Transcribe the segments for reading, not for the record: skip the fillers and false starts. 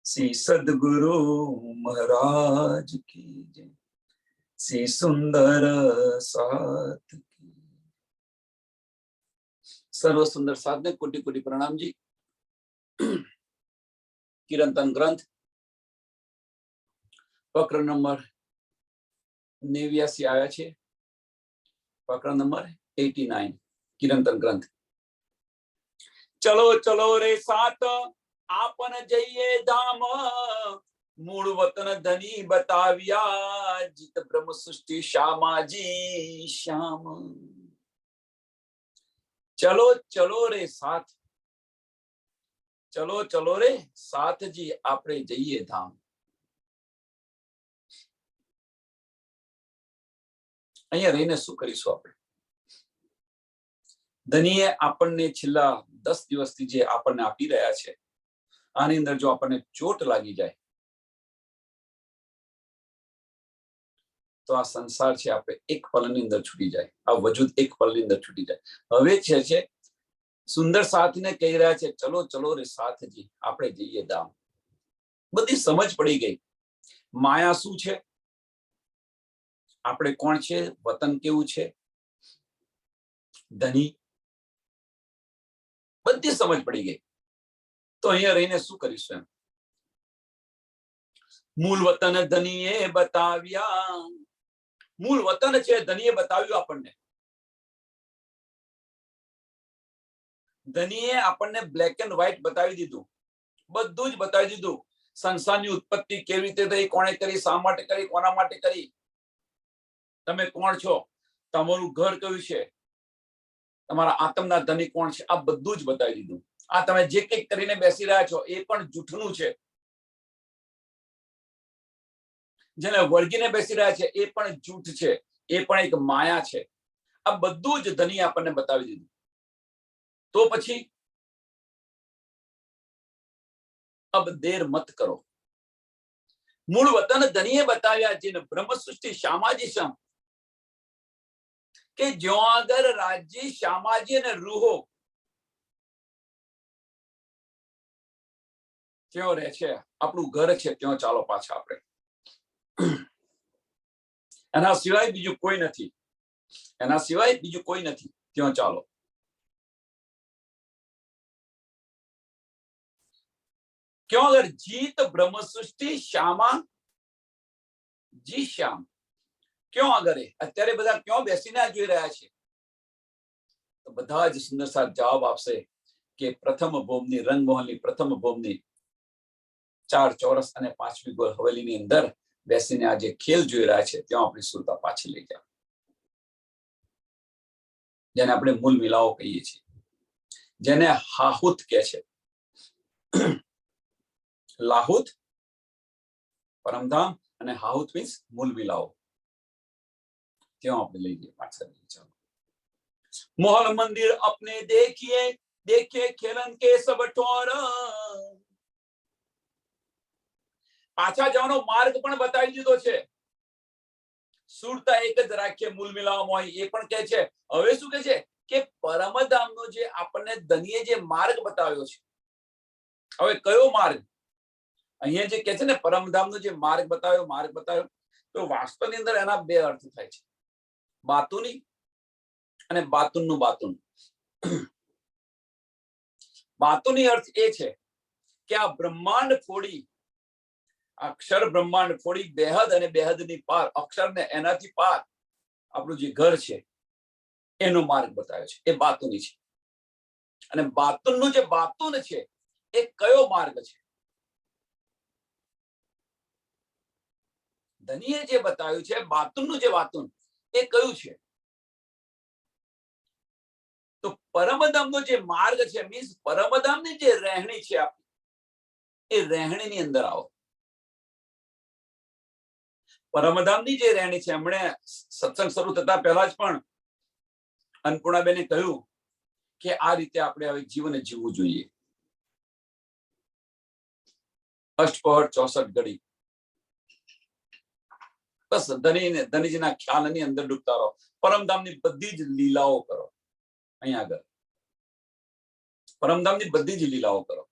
श्री सद्गुरु महाराज की जय। श्री सुंदर साथ की सर्व सुंदर साथ ने कोटि कोटि प्रणाम जी। कीर्तन ग्रंथ प्रकरण नंबर 89 आया छे। प्रकरण नंबर 89 कीर्तन ग्रंथ। चलो चलो रे साथ आपन जइए धाम, मूल वतन धनी बताविया, जित ब्रह्म सृष्टि श्यामाजी श्याम। चलो चलो रे साथ, चलो चलो रे साथ जी आपणे जइए धाम। અહીંયા રહીને શું કરીશું આપણે? ધનીએ આપણને છેલ્લા 10 દિવસથી જે આપણને આપી રહ્યા છે, આની અંદર જો આપણને ચોટ લાગી જાય તો આ સંસાર છે આપણે એક પલની અંદર છૂટી જાય, આ વજૂદ એક પલની અંદર છૂટી જાય। હવે છે સુંદર સાથને કહી રહ્યા છે, ચલો ચલો રે સાથજી આપણે જઈએ ધામ। બધી સમજ પડી ગઈ માયા શું છે, આપણે કોણ છે, વતન કેવું છે, ધની, બધી સમજ પડી ગઈ। તો અહીંયા રહીને શું કરીશું એમ? મૂળ વતન ધનીએ બતાવ્યા, મૂળ વતન છે ધનીએ બતાવ્યું આપણને। ધનીએ આપણને બ્લેક એન્ડ વ્હાઈટ બતાવી દીધું, બધું જ બતાવી દીધું। સંસારની ઉત્પત્તિ કેવી રીતે થઈ, કોણે કરી, શા માટે કરી, કોના માટે કરી, તમે કોણ છો, તમારું ઘર કયું છે, તમારા આત્મના ધની કોણ છે, આ બધું જ બતાવી દીધું। આ તમે જે કંઈક કરીને બેસી રહ્યા છો એ પણ જૂઠનું છે, જેને વળગીને બેસી રહ્યા છે એ પણ જૂઠ છે, એ પણ એક માયા છે। આ બધું જ ધની આપણને બતાવી દીધું। તો પછી अब देर मत करो। मूल वतन धनीए बताया, जिन ब्रह्म सृष्टि श्यामाजी श्याम के जो अगर राज्य श्यामाजी ने रूहो क्यों रहे छे, આપણું ઘર છે ત્યાં ચાલો પાછા આપણે। એના સિવાય બીજું કોઈ નથી, એના સિવાય બીજું કોઈ નથી, ત્યાં ચાલો। क्यों अगर जीत ब्रह्म सृष्टि श्यामा जी श्याम, क्यों अगर અત્યારે બધા क्यों બેસીને જોઈ રહ્યા છે? તો બધા જ સુંદર સાથ જવાબ આપશે કે પ્રથમ ભૂમની રંગમોહનની પ્રથમ ભૂમની 4 ચોરસ અને 5મી ગોળ હવેલીની અંદર બેસીને આ જે ખેલ જોઈ રહ્યા છે ત્યાં આપણી સુરતા પાછી લઈ જાવ, જેને આપણે મૂલ મિલાવો કહીએ છીએ, જેને હાહુત કહે છે। लाहुत परमधाम અને હાહુત મીન્સ મૂલ મિલાવો, ત્યાં આપણે લઈ જઈએ પાછા। ચાલો। मोहल मंदिर अपने देखिए, देखिए खेलन के सब ठोर, પાછા જવાનો માર્ગ પણ બતાવી દીધો છે। સુરતા એક જ રાખીએ મૂલ મિલાવવામાં હોય એ પણ કહે છે। હવે શું કહે છે કે પરમધામનો જે આપણને ધનીએ જે માર્ગ બતાવ્યો છે, હવે કયો માર્ગ? અહીંયા જે કહે છે ને પરમધામનો જે માર્ગ બતાવ્યો, તો વાસ્તવની અંદર એના બે અર્થ થાય છે, બાતુની અને બાતુનનું બાતુન। બાતુની અર્થ એ છે કે આ બ્રહ્માંડ ફોડી, અક્ષર બ્રહ્માંડ ફોડી બેહદ અને બેહદની પાર, અક્ષર ને એનાથી પાર આપણું જે ઘર છે એનો માર્ગ બતાવ્યો છે, એ બાતુની છે। અને બાતુનનું જે બાતુન છે એ કયો માર્ગ છે? ધનીએ જે બતાવ્યું છે બાતુનનું જે બાતુન એ કયું છે? તો પરમધામનો જે માર્ગ છે, મીન્સ પરમધામની જે રહેણી છે આપણી, એ રહેણીની અંદર આવો। પરમધામની જે રહેણી છે, હમણે સત્સંગ શરૂ થતા પહેલા જ પણ અન્નપૂર્ણાબેને કહ્યું કે આ રીતે આપણે હવે જીવન જીવવું જોઈએ। અષ્ટપહર 64 ઘડી બસ ધનીજીના ખ્યાલની અંદર ડૂબતા રહો, પરમધામની બધી જ લીલાઓ કરો। અહીંયા આગળ પરમધામની બધી જ લીલાઓ કરો।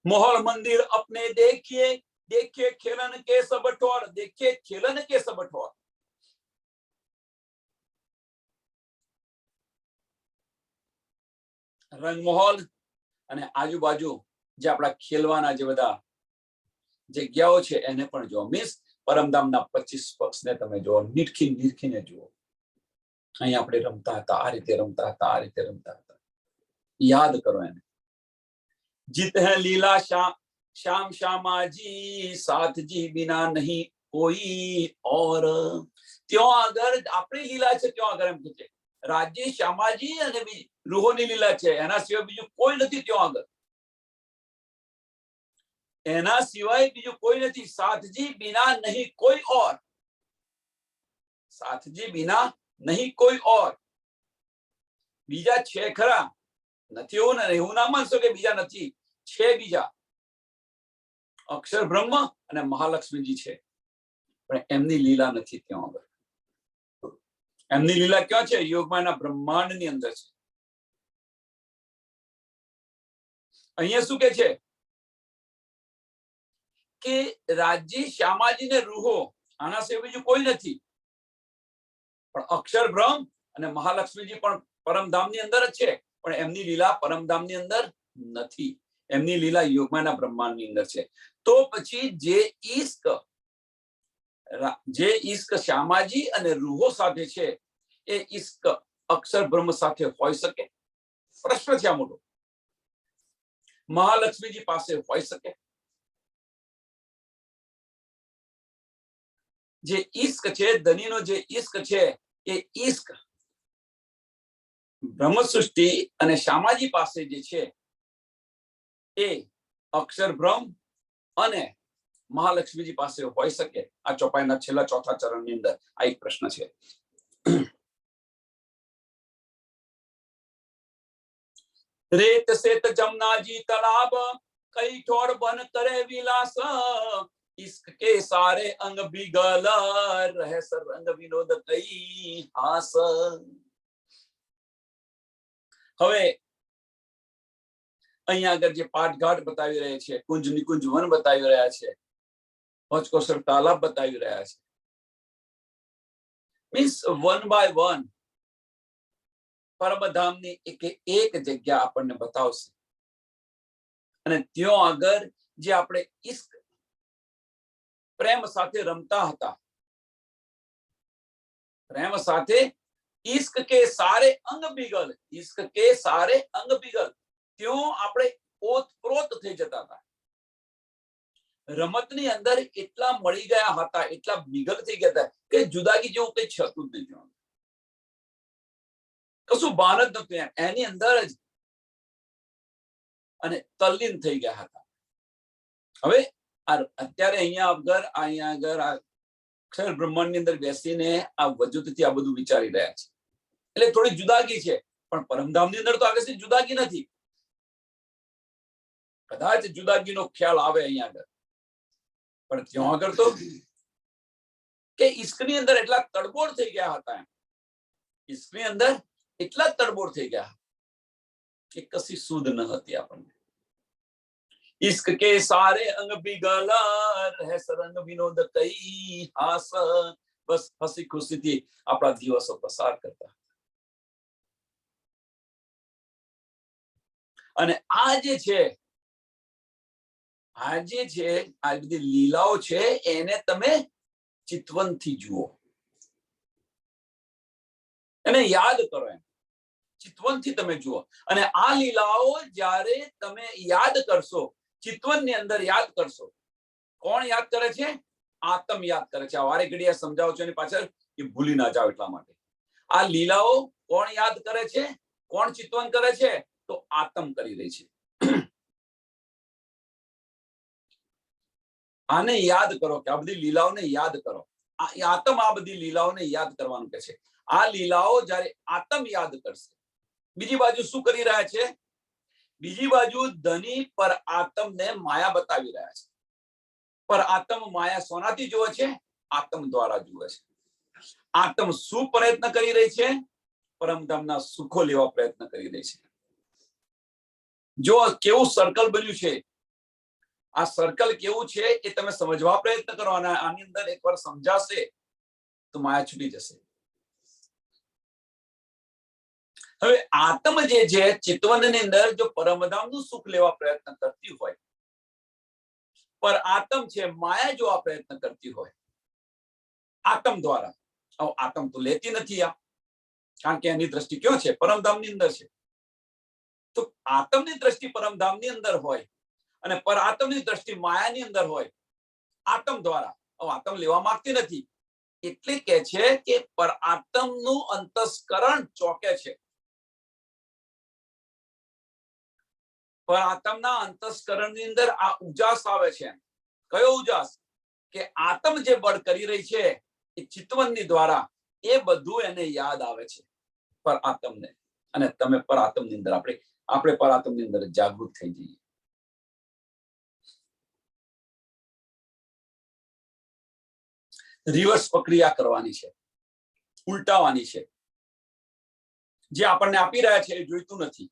मोहल मंदिर अपने देखिए, देखिए खेलन के सब ठोर, देखिए खेलन के सब ठोर। રંગમહોલ અને આજુબાજુ જે આપણા ખેલવાના જે બધા જગ્યાઓ છે એને પણ જુઓ. મીન્સ પરમધામના 25 પક્ષને તમે જુઓ, નીરખીને જુઓ. અહીં આપણે રમતા હતા, આ રીતે રમતા હતા, આ રીતે રમતા હતા. યાદ કરો એને. જીત હે લીલા श्याम श्यामाजी साथजी बिना नहीं कोई और. ત્યો આગળ આપણી લીલા છે, ત્યો આગળ એમ કે રાજ્ય શ્યામાજી અને રૂહોની લીલા છે, એના સિવાય બીજું કોઈ નથી. ત્યો આગળ એના સિવાય બીજું કોઈ નથી. સાથજી બિના નહીં કોઈ ઓર, સાથજી બિના નહીં કોઈ ઓર. બીજા છે ખરા, નથી એવું ને, એવું ના માનશો કે બીજા નથી, છે બીજા. અક્ષર બ્રહ્મ અને મહાલક્ષ્મીજી છે, પણ એમની લીલા નથી ત્યાં આગળ. એમની લીલા ક્યાં છે? યોગમાયાના બ્રહ્માંડની અંદર છે. અહીંયા શું કે છે કે રાજ્ય શ્યામાજી ને રૂહો, આના સિવાય બીજું કોઈ નથી. પણ અક્ષર બ્રહ્મ અને મહાલક્ષ્મીજી પણ પરમધામની અંદર જ છે, પણ એમની લીલા પરમધામની અંદર નથી. એમની લીલા યોગમાયાના બ્રહ્માંડની અંદર છે. તો પછી જે ઈશ્ક શ્યામાજી અને રૂહો સાથે છે, એ ઈશ્ક અક્ષર બ્રહ્મ સાથે હોઈ શકે? પ્રશ્ન છે આ મોટો. મહાલક્ષ્મીજી પાસે હોઈ શકે? જે ઈશ્ક છે, ધનીનો જે ઈશ્ક છે, એ ઈશ્ક બ્રહ્મ સૃષ્ટિ અને શ્યામાજી પાસે જે છે એ અક્ષર બ્રહ્મ અને મહાલક્ષ્મીજી પાસે હોઈ શકે? આ ચોપાઈના છેલ્લા ચોથા ચરણની અંદર આ એક પ્રશ્ન છે. રેત સેત જમનાજી તલાબ, કઈ ઠોર બન કરે વિલાસ. इश्क के सारे अंग बिगल, रहे रंग विनोद कई हास. હવે અહીંયા આગળ જે પાટઘાટ બતાવી રહ્યા છે, કુંજ નિકુંજ વન બતાવી રહ્યા છે, હોચકોસર તાલાબ બતાવી રહ્યા છે. મીન્સ વન બાય વન પરમધામની એક જગ્યા આપણને બતાવશે. અને ત્યાં આગળ જે આપણે ઈશ્ક પ્રેમ સાથે રમતા હતા, પ્રેમ સાથે ઈશ્ક કે સારે અંગ બિગલ, ઈશ્ક કે સારે અંગ બિગલ, ત્યો આપણે ઓતપ્રોત થઈ જતા હતા. રમતની અંદર એટલા મળી ગયા હતા, એટલા બિગલ થઈ ગયા હતા કે જુદાગી જેવું કઈ છતું જ નહીં. કશું ભાન જ નતું એની અંદર જ, અને તલ્લીન થઈ ગયા હતા. હવે અત્યારે અહીંયા આગળ અક્ષર બ્રહ્માંડની અંદર બેસીને આ વજુદથી આ બધું વિચારી રહ્યા છે, એટલે થોડી જુદાગી છે. પણ પરમધામની અંદર તો આગળ જુદાગી નથી. કદાચ જુદાગીનો ખ્યાલ આવે અહીંયા આગળ, પણ ત્યાં આગળ તો કે ઈશ્કની અંદર એટલા તડબોળ થઈ ગયા હતા, ઈશ્કની અંદર એટલા તડબોળ થઈ ગયા કે કશી સુધ ન હતી આપણને. इश्क के सारे अंग बिगल, रहे रंग विनोद कई हास. बस हसी खुशी થી આપણા દિવસો પસાર કરતા. અને આ જે છે આ બધી લીલાઓ છે, એને તમે ચિતવનથી જુઓ, એને યાદ કરો. એમ ચિતવનથી તમે જુઓ. અને આ લીલાઓ જ્યારે તમે યાદ કરશો, ચિતવનની અંદર યાદ કરશો, કોણ યાદ કરે છે? આત્મ યાદ કરે છે. આ વારે ઘડીએ સમજાવું છું એની પાછળ, એ ભૂલી ના જાવ એટલા માટે. આ લીલાઓ કોણ યાદ કરે છે? કોણ ચિતવન કરે છે? તો આત્મ કરી રહી છે. આને યાદ કરો, કે આ બધી લીલાઓને યાદ કરો. આત્મ આ બધી લીલાઓને યાદ કરવાનું કે છે. આ લીલાઓ જ્યારે આત્મ યાદ કરશે, બીજી બાજુ શું કરી રહ્યા છે? બીજી બાજુ ધની પર આત્મને માયા બતાવી રહ્યા છે. પર આત્મ માયા સોનાથી જુએ છે? આત્મ દ્વારા જુએ છે. આત્મ શું પ્રયત્ન કરી રહી છે? પરમધામના સુખો લેવા પ્રયત્ન કરી રહી છે. જો કેવું સર્કલ બન્યું છે, આ સર્કલ કેવું છે એ તમે સમજવા પ્રયત્ન કરો અને આની અંદર એકવાર સમજાશે તો માયા છૂટી જશે. હવે આત્મ જે છે ચિતવનની અંદર જો પરમધામનું સુખ લેવા પ્રયત્ન કરતી હોય, પર આત્મ છે માયા જો આ પ્રયત્ન કરતી હોય આત્મ દ્વારા, આત્મ તો લેતી નથી આ, કારણ કે એની દ્રષ્ટિ ક્યાં છે? પરમધામની અંદર છે. તો આત્મની દ્રષ્ટિ પરમધામની અંદર હોય અને પર આત્મની દ્રષ્ટિ માયાની અંદર હોય આત્મ દ્વારા, આત્મ લેવા માંગતી નથી એટલે કે છે કે પર આત્મનું અંતસ્કરણ ચોકે છે. પર આત્મના અંતસ્કરણની અંદર આ ઉજાસ આવે છે. કયો ઉજાસ? કે આત્મ જે બળ કરી રહી છે એ ચિતવનની દ્વારા, એ બધું એને યાદ આવે છે પર આત્મને. અને તમે પર આત્મની અંદર આપણે પર આત્મની અંદર જાગૃત થઈ જઈએ. રિવર્સ પ્રક્રિયા કરવાની છે, ઉલટાવાની છે. જે આપણને આપી રહ્યા છે એ જોઈતું નથી,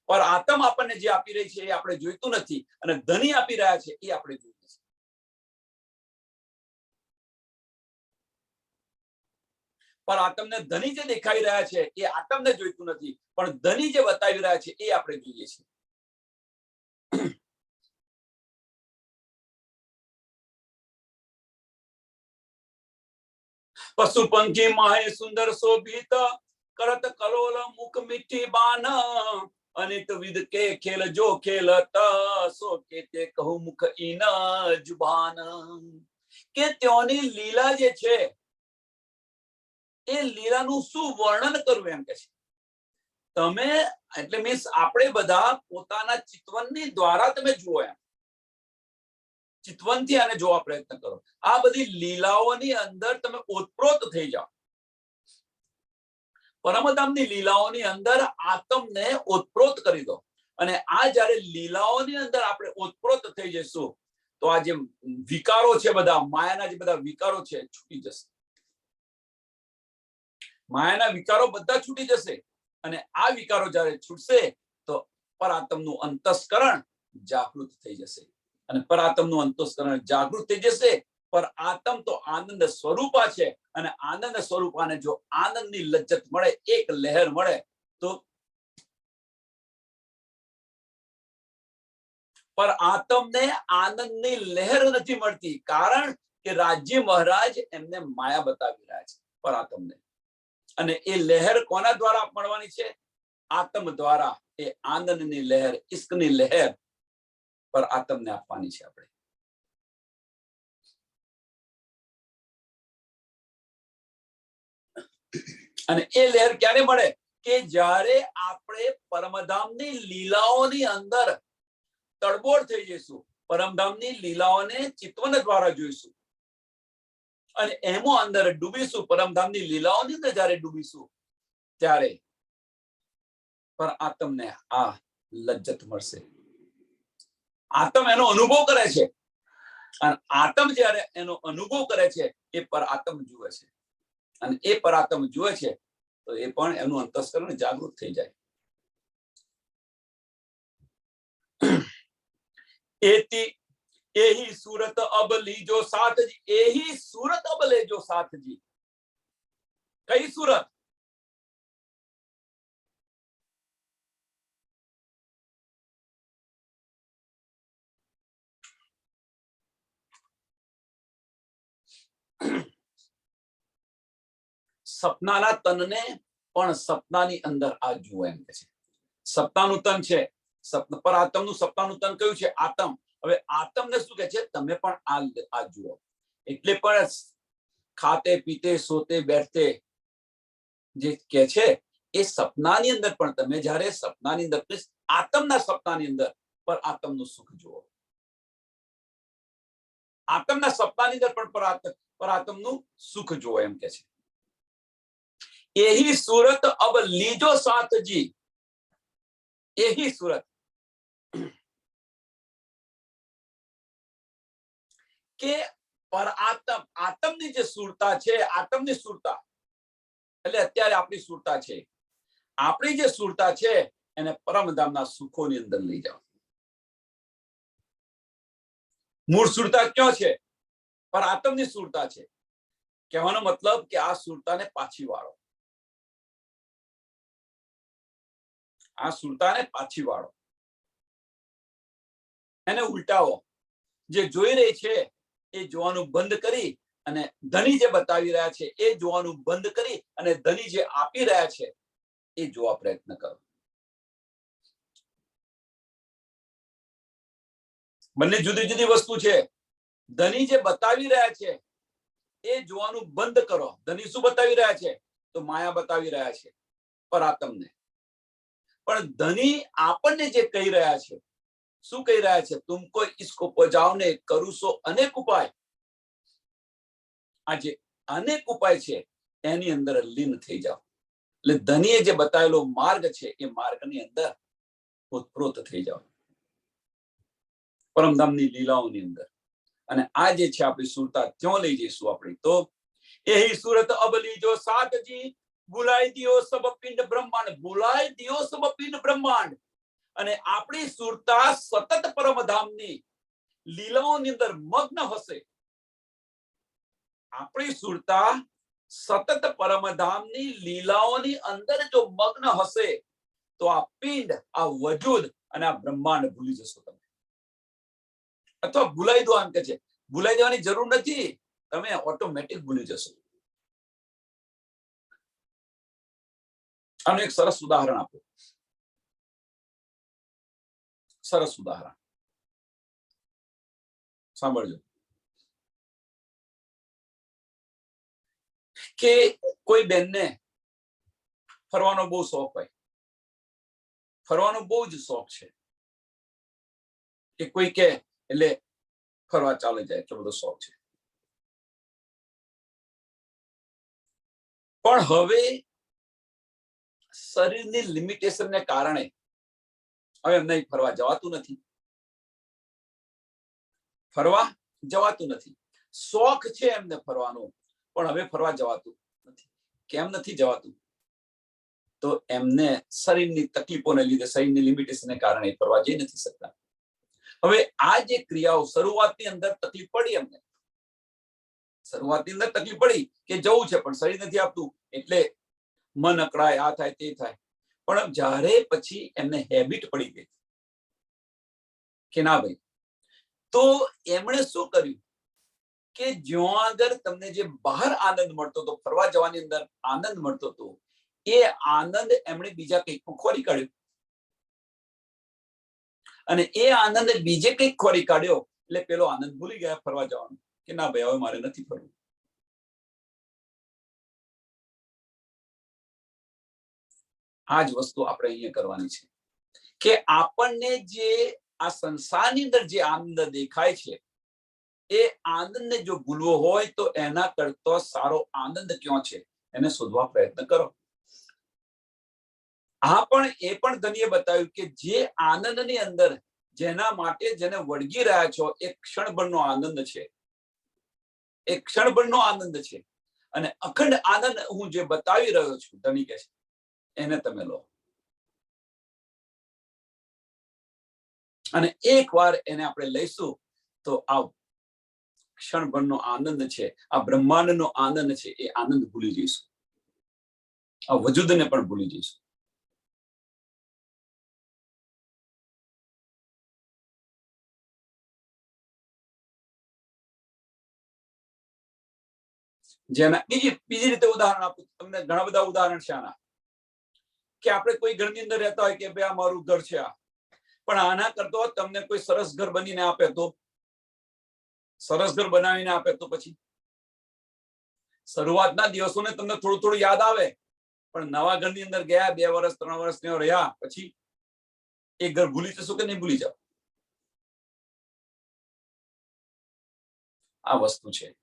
પર આત્મ આપણને જે આપી રહી છે એ આપણે જોઈતું નથી, અને ધની આપી રહ્યા છે એ આપણે જોઈએ છે. પર આત્મને ધની જે દેખાઈ રહ્યા છે એ આત્મને જોઈતું નથી, પણ ધની જે બતાવી રહ્યા છે એ આપણે જોઈએ છે. પશુ પંખી માહે સુંદર શોભિત કરત કલોલ મુખ મીઠી બાન, અનિત વિધ કે ખેલ જો ખેલત સો કે તે કહું મુખ ઈન જુબાન. કે ત્યોની લીલા જે છે એ લીલાનું શું વર્ણન કરવું એમ કે છે. તમે એટલે મીન્સ આપણે બધા પોતાના ચિતવનની દ્વારા તમે જુઓ, એમ ચિતવનથી આને જોવા પ્રયત્ન કરો. આ બધી લીલાઓની અંદર તમે ઓતપ્રોત થઈ જાઓ. પરમધામની લીલાઓની અંદર આત્મને ઓતપ્રોત કરી દો, અને આ જ્યારે લીલાઓની અંદર આપણે ઓતપ્રોત થઈ જઈશું તો આ જે વિકારો છે, બધા માયાના જે બધા વિકારો છે છૂટી જશે. માયાના વિકારો બધા છૂટી જશે, અને આ વિકારો જ્યારે છૂટશે તો પરાત્મનું અંતસ્કરણ જાગૃત થઈ જશે. અને પરાત્મનું અંતસ્કરણ જાગૃત થઈ જશે. પર આત્મ તો આનંદ સ્વરૂપા છે, અને આનંદ સ્વરૂપાને જો આનંદની લજ્જત મળે, એક લહેર મળે, તો પર આત્મને આનંદની લહેર નથી મળતી, કારણ કે રાજ્ય મહારાજ એમને માયા બતાવી રહ્યા છે પર આત્મને. અને એ લહેર કોના દ્વારા મળવાની છે? આત્મ દ્વારા. એ આનંદની લહેર, ઇશ્કની લહેર પર આત્મને આપવાની છે આપણે. અને એ લહેર ક્યારે મળે? કે જ્યારે આપણે પરમધામની લીલાઓની અંદર તડબોળ થઈ જઈશું, પરમધામની લીલાઓને ચિતવન દ્વારા જોઈશું, અને એમાં અંદર ડૂબીશું, પરમધામની લીલાઓની અંદર જ્યારે ડૂબીશું, ત્યારે પર આત્મને આ લજ્જત મળશે. આત્મ એનો અનુભવ કરે છે, અને આત્મ જ્યારે એનો અનુભવ કરે છે એ પર આત્મ જુએ છે, અને એ પર આત્મ જુએ છે તો એ પણ એનું અંતસ્કરણ જાગૃત થઈ જાય. એથી એહી सूरत अब लीजो साथ जी, एही सूरत अब लेजो साथ जी. कई सूरत? સપનાના તનને પણ સપનાની અંદર આ જુઓ એમ કે છે. સપનાનું તન છે, પર આત્મનું સપનાનું તન કયું છે? આત્મ. હવે આત્મને શું કે છે? તમે પણ આ જુઓ. એટલે પણ ખાતે પીતે સોતે બેઠતે જે કે છે એ સપનાની અંદર પણ તમે જ્યારે સપનાની અંદર આત્મના સપનાની અંદર પર આત્મનું સુખ જુઓ. આત્મના સપનાની અંદર પણ પર આત્મનું સુખ જુઓ એમ કે છે. यही सूरत अब लीजो साथ जी. यही सूरत કે પર આત્મની જે સુરતા છે, આત્મની સુરતા એટલે અત્યારે આપણી સુરતા છે, આપણી જે સુરતા છે એને પરમધામના સુખોની અંદર લઈ જાઓ. મૂળ સુરતા ક્યાં છે? પર આત્મની સુરતા છે. કહેવાનો મતલબ કે આ સુરતાને પાછી વાળો, આ સુરતાને પાછી વાળો, એને ઉલટાવો. જે જોઈ રહી છે એ જોવાનું બંધ કરી અને ધની જે બતાવી રહ્યા છે એ જોવાનું બંધ કરી અને ધની જે આપી રહ્યા છે એ જોવા પ્રયત્ન કરો. બંને જુદી જુદી વસ્તુ છે. ધની જે બતાવી રહ્યા છે એ જોવાનું બંધ કરો. ધની શું બતાવી રહ્યા છે? તો માયા બતાવી રહ્યા છે, પરાત્મને. પણ ધની આપણને જે કહી રહ્યા છે, શું કહી રહ્યા છે? તુમકો इसको પજાવને કરું સો અનેક ઉપાય. આ જે અનેક ઉપાય છે એની અંદર લીન થઈ જાઓ. એટલે ધનીએ જે બતાવેલો માર્ગ છે એ માર્ગની અંદર ઓતપ્રોત થઈ જાઓ, પરમધામની લીલાઓની અંદર. અને આ જે છે આપણી સુરતા ત્યાં લઈ જઈશું આપણે. તો એ સુરત અબલી જો સાતજી ભૂલાઈ દિયો સબ પિંડ બ્રહ્માંડ, ભૂલાઈ દિયો સબ પિંડ બ્રહ્માંડ. અને આપણી સુરતા સતત પરમધામની લીલાઓની અંદર મગ્ન હશે. આપણી સુરતા સતત પરમધામની લીલાઓની અંદર જો મગ્ન હશે તો આ પિંડ, આ વજૂદ અને આ બ્રહ્માંડ ભૂલી જશો તમે. અથવા ભૂલાઈ દો એમ કે છે. ભૂલાઈ જવાની જરૂર નથી, તમે ઓટોમેટિક ભૂલી જશો. આનું એક સરસ ઉદાહરણ આપો. સરસ ઉદાહરણ સાંભળજો. કે કોઈ બેનને ફરવાનો બહુ શોખ હોય, ફરવાનો બહુ જ શોખ છે. કે કોઈ કે એટલે ફરવા ચાલે જાય, એટલો બધો શોખ છે. પણ હવે શરીરની લિમિટેશનને કારણે હવે એમને ફરવા જવાતું નથી. ફરવા જવાતું નથી. શોખ છે એમને ફરવાનો, પણ હવે ફરવા જવાતું નથી. કેમ નથી જવાતું? તો એમને શરીરની તકલીફોને લીધે, શરીરની લિમિટેશનને કારણે ફરવા જઈ નથી શકતા. હવે આ જે ક્રિયાઓ શરૂઆતની અંદર તકલીફ પડી એમને, શરૂઆતની અંદર તકલીફ પડી કે જવું છે પણ શરીર નથી આપતું, એટલે મન અકળાય, આ થાય તે થાય. પણ જ્યારે પછી એમને હેબિટ પડી ગઈ કે ના ભાઈ, તો એમણે શું કર્યું કે જ્યાં આગળ તમને જે બહાર આનંદ મળતો હતો, ફરવા જવાની અંદર આનંદ મળતો હતો, એ આનંદ એમણે બીજા કંઈક ખોરી કાઢ્યો. અને એ આનંદ બીજે કંઈક ખોરી કાઢ્યો એટલે પેલો આનંદ ભૂલી ગયા ફરવા જવાનો. કે ના ભાઈ, હવે મારે નથી ફરવું. આ જ વસ્તુ આપણે અહીંયા કરવાની છે કે આપણને જે આ સંસારની અંદર જે આનંદ દેખાય છે એ આનંદને જો ભૂલવો હોય તો એના કરતા સારો આનંદ ક્યાં છે એને શોધવા પ્રયત્ન કરો. આ પણ એ પણ ધનીએ બતાવ્યું કે જે આનંદની અંદર જેના માટે જેને વળગી રહ્યા છો એ ક્ષણભરનો આનંદ છે, એ ક્ષણભરનો આનંદ છે. અને અખંડ આનંદ હું જે બતાવી રહ્યો છું, ધની કહે છે, એને તમે લો. અને એકવાર એને આપણે લઈશું તો આ ક્ષણભરનો આનંદ છે, આ બ્રહ્માંડનો આનંદ છે, એ આનંદ ભૂલી જઈશું. આ વજૂદને પણ ભૂલી જઈશું. જેના બીજી રીતે ઉદાહરણ આપું તમને. ઘણા બધા ઉદાહરણ છે આના. કે આપણે કોઈ ઘરની અંદર રહેતા હોય કે ભાઈ આ મારું ઘર છે, આ પણ આના કરતો તમને કોઈ સરસ ઘર બનીને આપે તો, સરસ ઘર બનાવીને આપે તો પછી શરૂઆતના દિવસોને તમને થોડું થોડું યાદ આવે, પણ નવા ઘરની અંદર ગયા 2 વર્ષ 3 વર્ષ ત્યાં રહ્યા પછી એ ઘર ભૂલી જશો કે નહીં ભૂલી જાઓ? આ વસ્તુ છે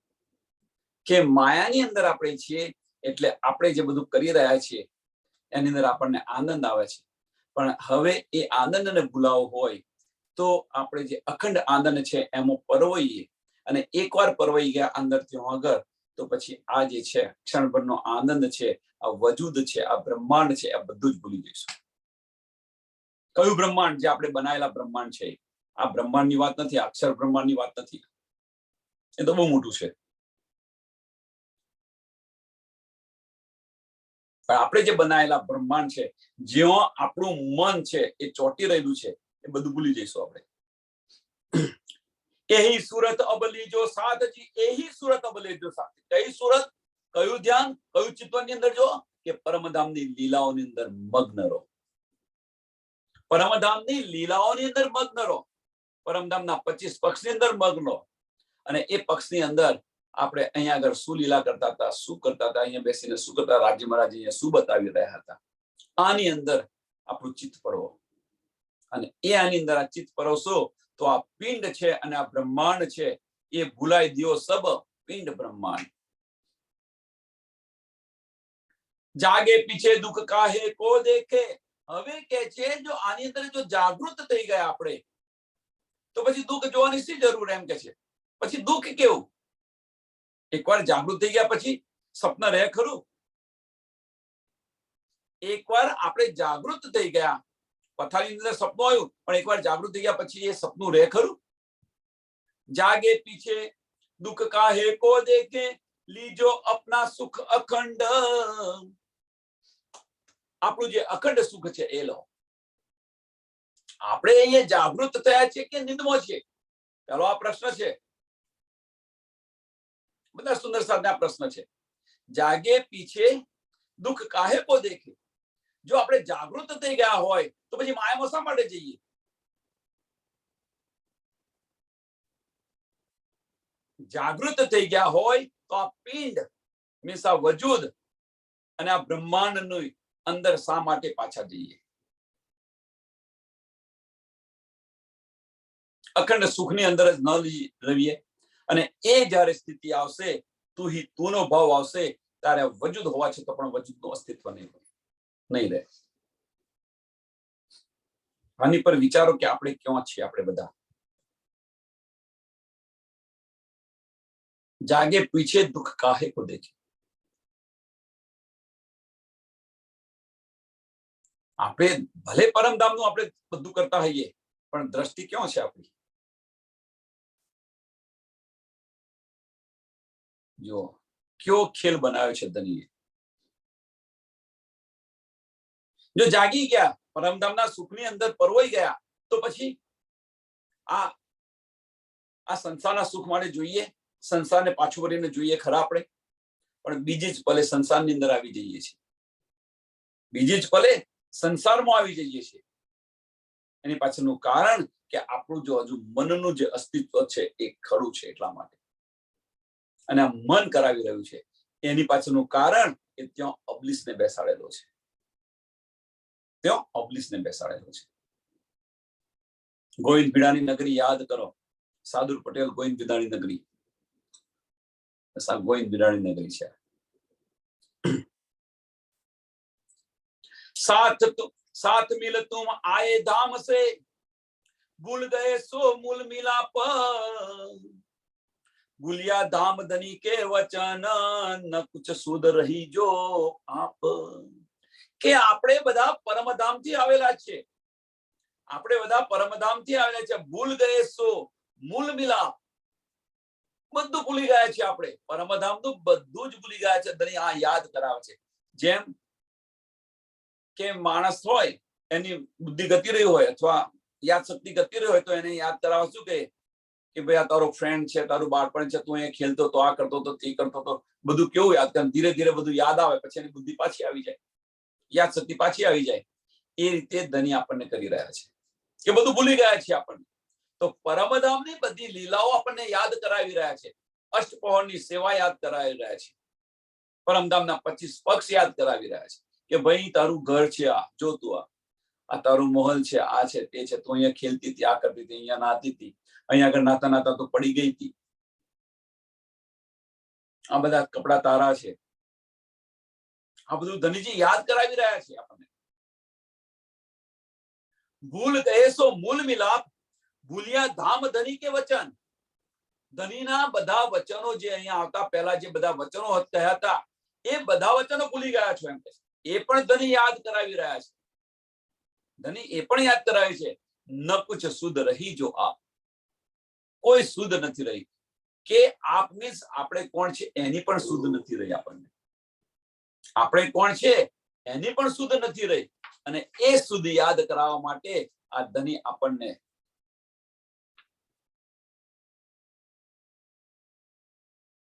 કે માયાની અંદર આપણે છીએ, એટલે આપણે જે બધું કરી રહ્યા છીએ એની અંદર આપણને આનંદ આવે છે. પણ હવે એ આનંદને ભૂલાવો હોય તો આપણે જે અખંડ આનંદ છે એમાં પરવાઈએ. અને એકવાર પરવાઈ ગયા અંદર ત્યાં આગળ તો પછી આ જે છે ક્ષણભરનો આનંદ છે, આ વજૂદ છે, આ બ્રહ્માંડ છે, આ બધું જ ભૂલી જઈશું. કયું બ્રહ્માંડ? જે આપણે બનાવેલા બ્રહ્માંડ છે. આ બ્રહ્માંડની વાત નથી, અક્ષર બ્રહ્માંડની વાત નથી, એ તો બહુ મોટું છે. પણ આપણે જે બનાયેલા બ્રહ્માંડ છે, જ્યાં આપણું મન છે એ ચોંટી રહેલું છે, એ બધું ભૂલી જઈશું આપણે. એહી સુરત અબલી જો સાધજી, એહી સુરત અબલી જો સાધ. કઈ સુરત, કયું ધ્યાન, કયું ચિત્તની અંદર જો કે પરમધામની લીલાઓની અંદર મગ્ન રહો. પરમધામની લીલાઓની અંદર મગ્ન રહો. પરમધામના 25 પક્ષની અંદર મગ્ન રહો. અને એ પક્ષની અંદર આપણે અહીંયા આગળ શું લીલા કરતા હતા, શું કરતા હતા, અહીંયા બેસીને શું કરતા, રાજ્ય મહારાજ અહીંયા શું બતાવી રહ્યા હતા, આની અંદર આપણું ચિત્ત પડવો. અને એ આની અંદર આ ચિત્ત પરોશો તો આ પિંડ છે અને આ બ્રહ્માંડ છે એ ભૂલાઈ દિયો સબ પિંડ બ્રહ્માંડ. જાગે પીછે દુઃખ કાહે કો દેખે. હવે કે છે જો આની અંદર જો જાગૃત થઈ ગયા આપણે તો પછી દુઃખ જોવાની શી જરૂર, એમ કે છે. પછી દુઃખ કેવું? એકવાર જાગૃત થઈ ગયા પછી સપન રહે ખરું? એકવાર આપણે જાગૃત થઈ ગયા, પથારીની અંદર સપનું આવ્યું, પણ એકવાર જાગૃત થઈ ગયા પછી એ સપનું રહે ખરું? જાગે પીછે દુઃખ કાહે કો દેખે, લીજો અપના સુખ અખંડ. આપણું જે અખંડ સુખ છે એ લો. આપણે અહીંયા જાગૃત થયા છે કે નિંદમાં છે? ચાલો આ પ્રશ્ન છે, બધા સુંદર સાધના પ્રશ્ન છે. જાગે પીછે દુઃખ કાહે કો દેખે. જો આપણે જાગૃત થઈ ગયા હોય તો પછી માયામાં શા માટે જઈએ? જાગૃત થઈ ગયા હોય તો આ પિંડ મીન્સ આ વજૂદ અને આ બ્રહ્માંડની અંદર શા માટે પાછા જઈએ? અખંડ સુખની અંદર જ ન રહીએ. અને એ જયારે સ્થિતિ આવશે, તુનો ભાવ આવશે, ત્યારે વજૂદ હોવા છતાં પણ વજૂદનું અસ્તિત્વ નહીં રહે. આની પર વિચારો કે આપણે ક્યાં છીએ. આપણે બધા જાગે પીછે દુઃખ કાહે કો દેખે. આપણે ભલે પરમધામનું આપણે બધું કરતા હોઈએ, પણ દ્રષ્ટિ ક્યાં છે આપણી? જો કયો ખેલ બનાવ્યો છે ધનીએ. જો જાગી ગયા, પરમધામના સુખની અંદર પરવાઈ ગયા, તો પછી આ સંસારના સુખ માટે જોઈએ, સંસારને પાછું વળીને જોઈએ ખરા આપણે? પણ બીજી જ પલે સંસારની અંદર આવી જઈએ છીએ. બીજી જ પલે સંસારમાં આવી જઈએ છીએ. એની પાછળનું કારણ કે આપણું જો હજુ મનનું જે અસ્તિત્વ છે એ ખરું છે એટલા માટે. અને આ મન કરાવી રહ્યું છે. એની પાછળનું કારણ કે ત્યાં અબલીસને બેસાડેલો છે. ત્યાં અબલીસને બેસાડેલો છે. ગોવિંદ ભીડાની નગરી યાદ કરો. સાદુર પટેલ ગોવિંદ ભીડાની નગરી, ગોવિંદ ભીડાની નગરી છે. साथ मिल तुम आए धाम से, भूल गए सो मूल मिलाप. भूलिया धाम धनी के वचन, न कुछ सुध रही जो आप. કે આપણે બધા પરમધામથી આવેલા છે. આપણે બધા પરમધામથી આવેલા છે. ભૂલ ગયે સો મૂલ મિલાપ. બધું ભૂલી ગયા છે આપણે. પરમધામનું બધું જ ભૂલી ગયા છે. ધની આ યાદ કરાવે છે. જેમ કે માણસ હોય, એની બુદ્ધિ ગતિ રહી હોય અથવા યાદ શક્તિ ગતિ રહી હોય, તો એને યાદ કરાવવા શું કે ભાઈ આ તારો ફ્રેન્ડ છે, તારું બાળપણ છે, તું અહીંયા ખેલતો તો, આ કરતો તો, તે કરતો તો, બધું કેવું યાદ કરે. ધીરે ધીરે બધું યાદ આવે, પછી એની બુદ્ધિ પાછી આવી જાય, યાદ શક્તિ પાછી આવી જાય. એ રીતે ધની આપણને કરી રહ્યા છે કે બધું ભૂલી ગયા છે આપણને. તો પરમધામની બધી લીલાઓ આપણને યાદ કરાવી રહ્યા છે. અષ્ટપહોરની સેવા યાદ કરાવી રહ્યા છે. પરમધામના 25 પક્ષ યાદ કરાવી રહ્યા છે કે ભાઈ તારું ઘર છે, આ જો તું આ તારું મહલ છે, આ છે, તે છે, તું અહીંયા ખેલતી હતી, આ કરતી હતી, અહીંયા નાતી હતી, અહીંયા આગળ નાતા નાતા તો પડી ગઈ હતી, આ બધા કપડા તારા છે. આ બધું ધનીજી યાદ કરાવી રહ્યા છે આપણને. ભૂલ ગયે સો મૂલ મિલાપ, ભૂલિયા ધામ ધની કે વચન. ધનીના બધા વચનો જે અહીંયા આવતા પહેલા જે બધા વચનો કહ્યા હતા, એ બધા વચનો ભૂલી ગયા છો એમ કે એ પણ ધની યાદ કરાવી રહ્યા છે. ધની એ પણ યાદ કરાવે છે ન કુછ શુદ્ધ રહી જો આપ, કોઈ શુદ્ધ નથી રહી. કે આપ મીન્સ આપણે કોણ છે એની પણ શુદ્ધ નથી રહી. આપણને આપણે કોણ છે એની પણ શુદ્ધ નથી રહી. અને એ શુદ્ધ યાદ કરાવવા માટે આ ધની આપણને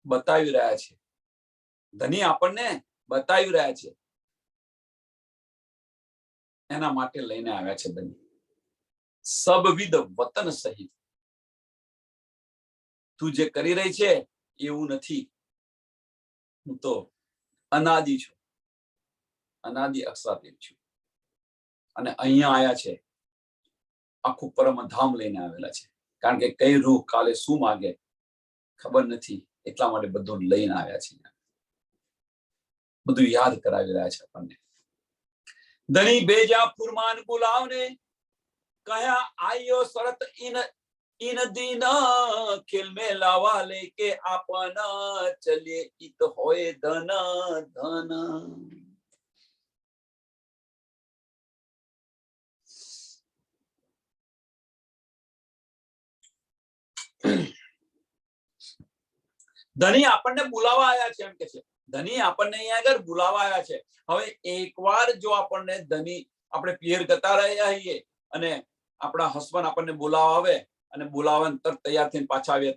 બતાવી રહ્યા છે. ધની આપણને બતાવી રહ્યા છે. એના માટે લઈને આવ્યા છે ધની. સબવિધ વતન સહિત. તું જે કરી રહી છે એવું નથી. હું તો અનાદિ છું, અનાદિ અક્ષરાતીત છું. અને અહીંયા આયા છે, આખું પરમધામ લઈને આવેલા છે. કારણ કે કઈ રૂહ કાલે શું માગે ખબર નથી, એટલા માટે બધું લઈને આવ્યા છે. બધું યાદ કરાવી રહ્યા છે આપણને. ધણી બેજા ફુરમાન ગુલાવને કયા આયો શરત इन दिन खिल में लावा लेके आपन चलिए इत होए धन धन. ધની આપણને બોલાવા આવ્યા છે એમ કે છે. ધની આપણને અહીંયા આગળ બોલાવા આવ્યા છે. હવે એકવાર જો આપણને ધની આપણે પિયર કરતા રહ્યા છીએ અને આપણા હસબન્ડ આપણને બોલાવા આવે અને બોલાવવા તરત તૈયાર થઈને પાછા આવે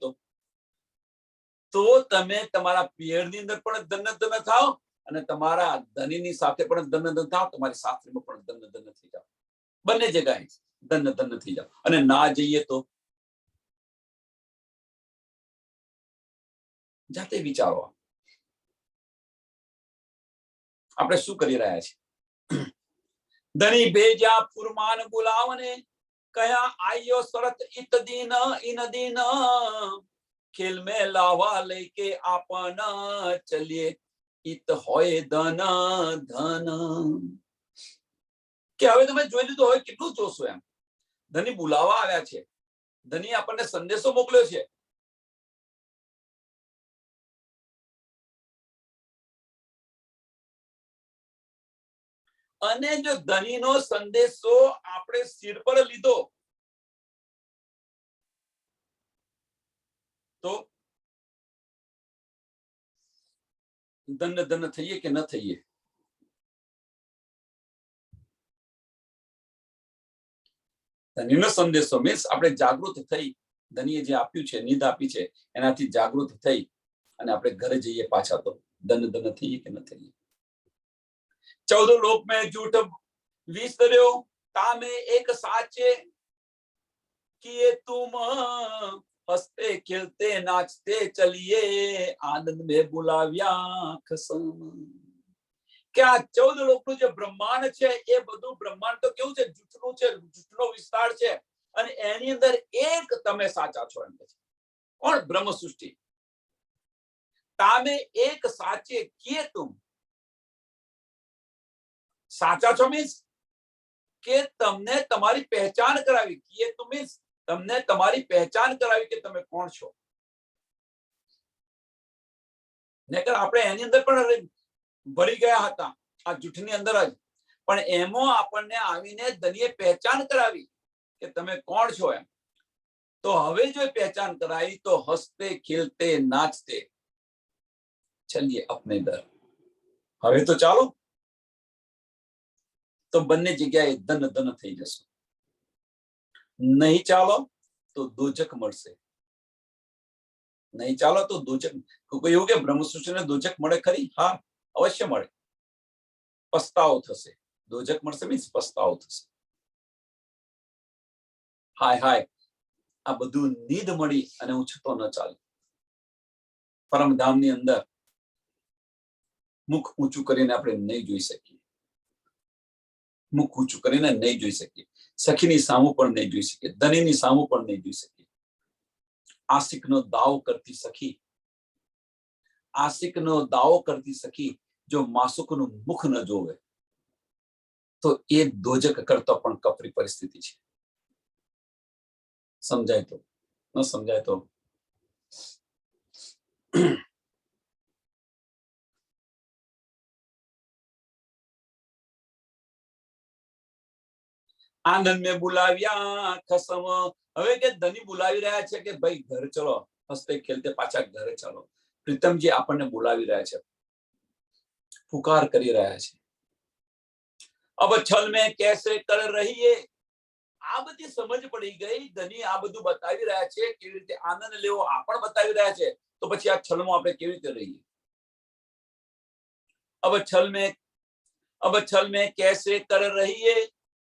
તો તમે તમારા પિયરની અંદર પણ ધન્ય ધન્ય થાવ અને તમારા ધનીની સાથે પણ ધન્ય ધન્ય થાવ. તમારી સાસરીમાં પણ ધન્ય ધન્ય થઈ જાવ. બંને જગ્યાએ ધન્ય ધન્ય થઈ જાવ. અને ના જઈએ તો જાતે વિચારો આપણે શું કરી રહ્યા છીએ. ધની બેજા ફુરમાન ગુલાવને કયા આયો શરત ઇત દિન ઇન દિન ખેલ में लावा लेके आपन चलिए इत होए धन ધન. કે હવે તમે જોઈ લીધું, હવે કેટલું જોશો એમ. ધની બોલાવા આવ્યા છે. ધની આપણને સંદેશો મોકલ્યો છે. અને જો ધનીનો સંદેશો આપણે સિર પર લીધો તો ધન્ય ધન્ય થઈએ કે ન થઈએ. ધનીનો સંદેશો મીન્સ આપણે જાગૃત થઈ, ધનીએ જે આપ્યું છે, નિધ આપી છે, એનાથી જાગૃત થઈ અને આપણે ઘરે જઈએ પાછા તો ધન્ય ધન્ય થઈએ કે ન થઈએ. 14 लोक में झूठ विसर्यो तामे एक साचे किए तुम हंसते खेलते नाचते चलिए आनंद में बुलाव्या खसम. કે આ 14 લોકનું જે બ્રહ્માંડ છે એ બધું બ્રહ્માંડ તો કેવું છે, જૂઠનું છે, જૂઠનો વિસ્તાર છે. અને એની અંદર એક તમે સાચા છો એમ કે છે. કોણ? બ્રહ્મ સૃષ્ટિ. તામે એક સાચે કિએ તુમ. સાચા છો મીન્સ કે તમને તમારી પહેચાન કરાવી. કિએ તુમ મીન્સ તમને તમારી પહેચાન કરાવી કે તમે કોણ છો. નકર આપણે એની અંદર પણ ભળી ગયા હતા આ જૂઠની અંદર જ. પણ એમાં આપણને આવીને ધનીએ પહેચાન કરાવી કે તમે કોણ છો એમ. તો હવે જો પહેચાન કરાવી તો હસતે ખેલતે નાચતે ચલીએ અપને દર. હવે તો ચાલો, તો બંને જગ્યાએ ધન ધન થઈ જશે. નહીં ચાલો તો દોજક મળશે. નહીં ચાલો તો દોજક. કોઈ એવું કે બ્રહ્મ સૃષ્ટિને દોજક મળે ખરી? હા, અવશ્ય મળે. પસ્તાવો થશે. દોજક મળશે મીન્સ પસ્તાવો થશે. હાય હાય, આ બધું નીંદ મળી અને હું છતો ન ચાલે. પરમધામની અંદર મુખ ઊંચું કરીને આપણે નહીં જોઈ શકીએ. મુખ ઊંચું કરીને નહીં જોઈ શકીએ. સખીની સામું પણ નહીં જોઈ શકીએ. ધનીની સામું પણ નહીં જોઈ શકીએ. આશિકનો દાવો કરતી સખી, આશિકનો દાવો કરતી સખી જો માસુકનું મુખ ન જોવે તો એ દોજક કરતો પણ કપરી પરિસ્થિતિ છે. સમજાય તો, ન સમજાય તો આનંદ में बुलाव्या खसम। હવે કે ધની બોલાવી રહ્યા છે કે ભાઈ ઘર ચલો, હસતે ખેલતે પાછા ઘરે ચાલો। પ્રીતમજી આપણને બોલાવી રહ્યા છે, પુકાર કરી રહ્યા છે। अब छल में कैसे कर रही है। આ બધી સમજ પડી ગઈ। ધની આ બધું બતાવી રહ્યા છે, કેવી રીતે આનંદ લેવો આ પણ બતાવી રહ્યા છે। તો પછી આ છલમાં આપણે કેવી રીતે રહીએ। अब छल में कैसे कर रही है,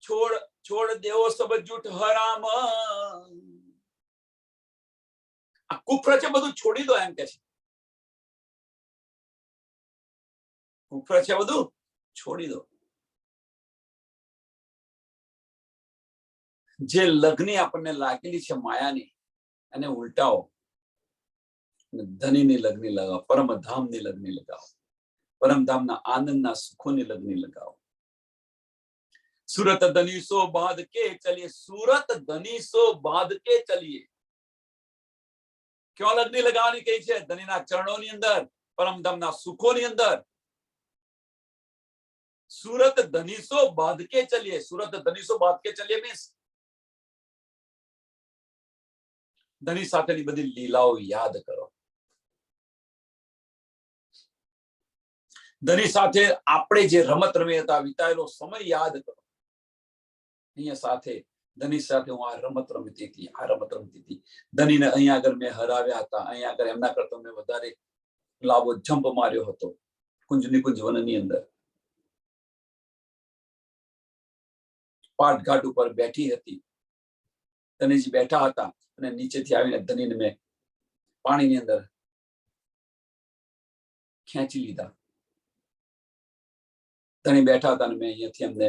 छोड़ छोड़ देवो सब झूठ हराम। આ કુફર છે બધું છોડી દો એમ કે છે। કુફર છે બધું છોડી દો। જે લગ્ની આપણને લાગેલી છે માયાની, એને ઉલટાવો, ધનીની લગ્ની લગાવો, પરમધામની લગ્ની લગાવો, પરમધામના આનંદના સુખોની લગ્ની લગાવો। सूरत धनीसो बांध के चलिए, सूरत धनीसो बांध के चलिए। क्यों लग्नी लगानी कही है? धनीना चरणों ની અંદર, પરમધામના સુખોની અંદર। सूरत धनीसो बांध के चलिए, सूरत धनीसो बांध के चलिए मीन्स ધની સાથેની બધી લીલાઓ યાદ કરો। ધની સાથે આપણે જે રમત રમી હતા, વિતાયેલો સમય યાદ કરો। અહીંયા સાથે ધની સાથે હું આ રમત રમતી હતી, આ રમત રમતી હતી। ધનીને અહીંયા આગળ મેં હરાવ્યા હતા, અહીંયા આગળ એમના કરતા મેં વધારે લાવો જમ્પ માર્યો હતો કુંજની કુંજ વનની અંદર। પાટઘાટ ઉપર બેઠી હતી, ધનીજી બેઠા હતા અને નીચેથી આવીને ધનીને મેં પાણીની અંદર ખેંચી લીધા। ધની બેઠા હતા અને મેં અહીંયાથી એમને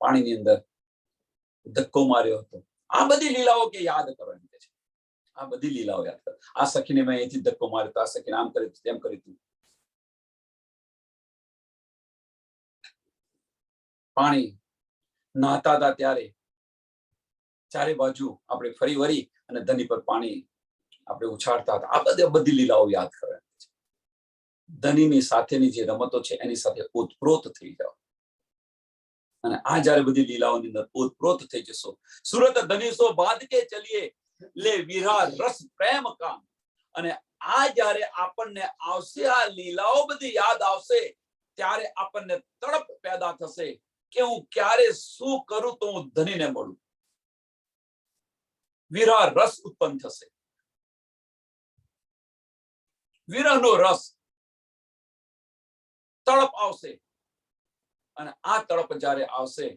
પાણીની અંદર ધક્કો માર્યો હતો। આ બધી લીલાઓ કે યાદ કરો એમ કે છે, આ બધી લીલાઓ યાદ કરો। આ સખીને મેં અહીંથી ધક્કો માર્યો હતો, આ સખીને આમ કર્યું તેમ કર્યું। પાણી નહાતા હતા ત્યારે ચારે બાજુ આપણે ફરી વળી અને ધની પર પાણી આપણે ઉછાળતા હતા। આ બધી લીલાઓ યાદ કરો એમ છે। ધનીની સાથેની જે રમતો છે એની સાથે ઓતપ્રોત થઈ જાઓ અને આ જ્યારે બધી લીલાઓની અંદર ઓતપ્રોત થઈ જશો। सूरत धनीसो बांध के चलिए, ले विरह रस प्रेम काम। અને આ જ્યારે આપણને આવશે, આ લીલાઓ બધી યાદ આવશે, ત્યારે આપણને તડપ પેદા થશે કે હું ક્યારે શું કરું તો હું ધનીને મળું। વિરહ રસ ઉત્પન્ન થશે, વિરહનો રસ, તડપ આવશે। અને આ તડપ જ્યારે આવશે,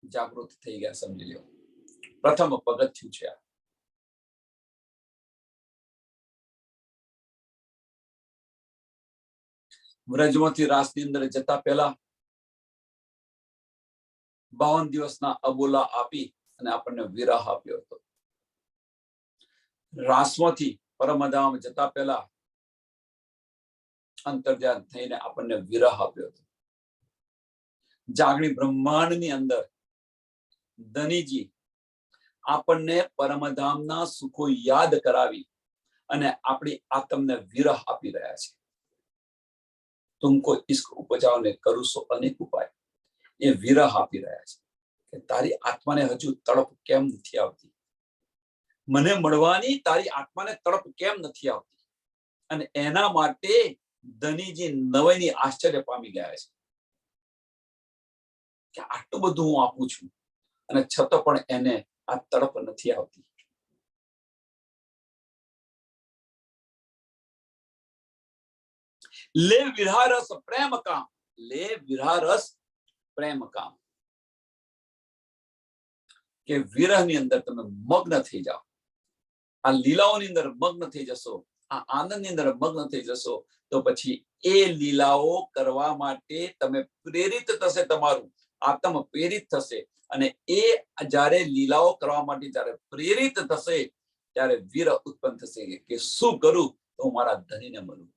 જાગૃત થઈ ગયા સમજી લ્યો। પ્રથમ પગથિયું છે આ। વ્રજમાંથી રાસની અંદર જતા પહેલા 52 દિવસના અબોલા આપી અને આપણને વિરહ આપ્યો હતો। રાસમાંથી પરમધામ જતા પહેલા અંતર્ધ્યાન થઈને આપણને વિરહ આપ્યો હતો। જાગણી બ્રહ્માંડની અંદર ધનીજી આપણને પરમધામના સુખો યાદ કરાવી અને આપણી આત્મને વિરહ આપી રહ્યા છે। तुमको इश्क उपजाओ ने करूं सो अनेक उपाय, એ વિરહ આપી રહ્યા છે કે તારી આત્માને હજુ તડપ કેમ નથી આવતી, મને મળવાની તારી આત્માને તડપ કેમ નથી આવતી। અને એના માટે ધનીજી નવાઈની આશ્ચર્ય પામી ગયા છે કે આટલું બધું હું આપું છું અને છતાં પણ એને આ તડપ નથી આવતી। ले विरह रस प्रेम काम, ले विरह रस प्रेम काम, કે વિરહની અંદર તમે મગ્ન થઈ જાઓ। આ લીલાઓની અંદર મગ્ન થઈ જશો, આ આનંદની અંદર મગ્ન થઈ જશો, તો પછી એ લીલાઓ કરવા માટે તમે પ્રેરિત થશે, તમારું આત્મ પ્રેરિત થશે। અને એ જ્યારે લીલાઓ કરવા માટે જ્યારે પ્રેરિત થશે ત્યારે વિરહ ઉત્પન્ન થશે કે શું કરું તો મારા ધનીને મળું,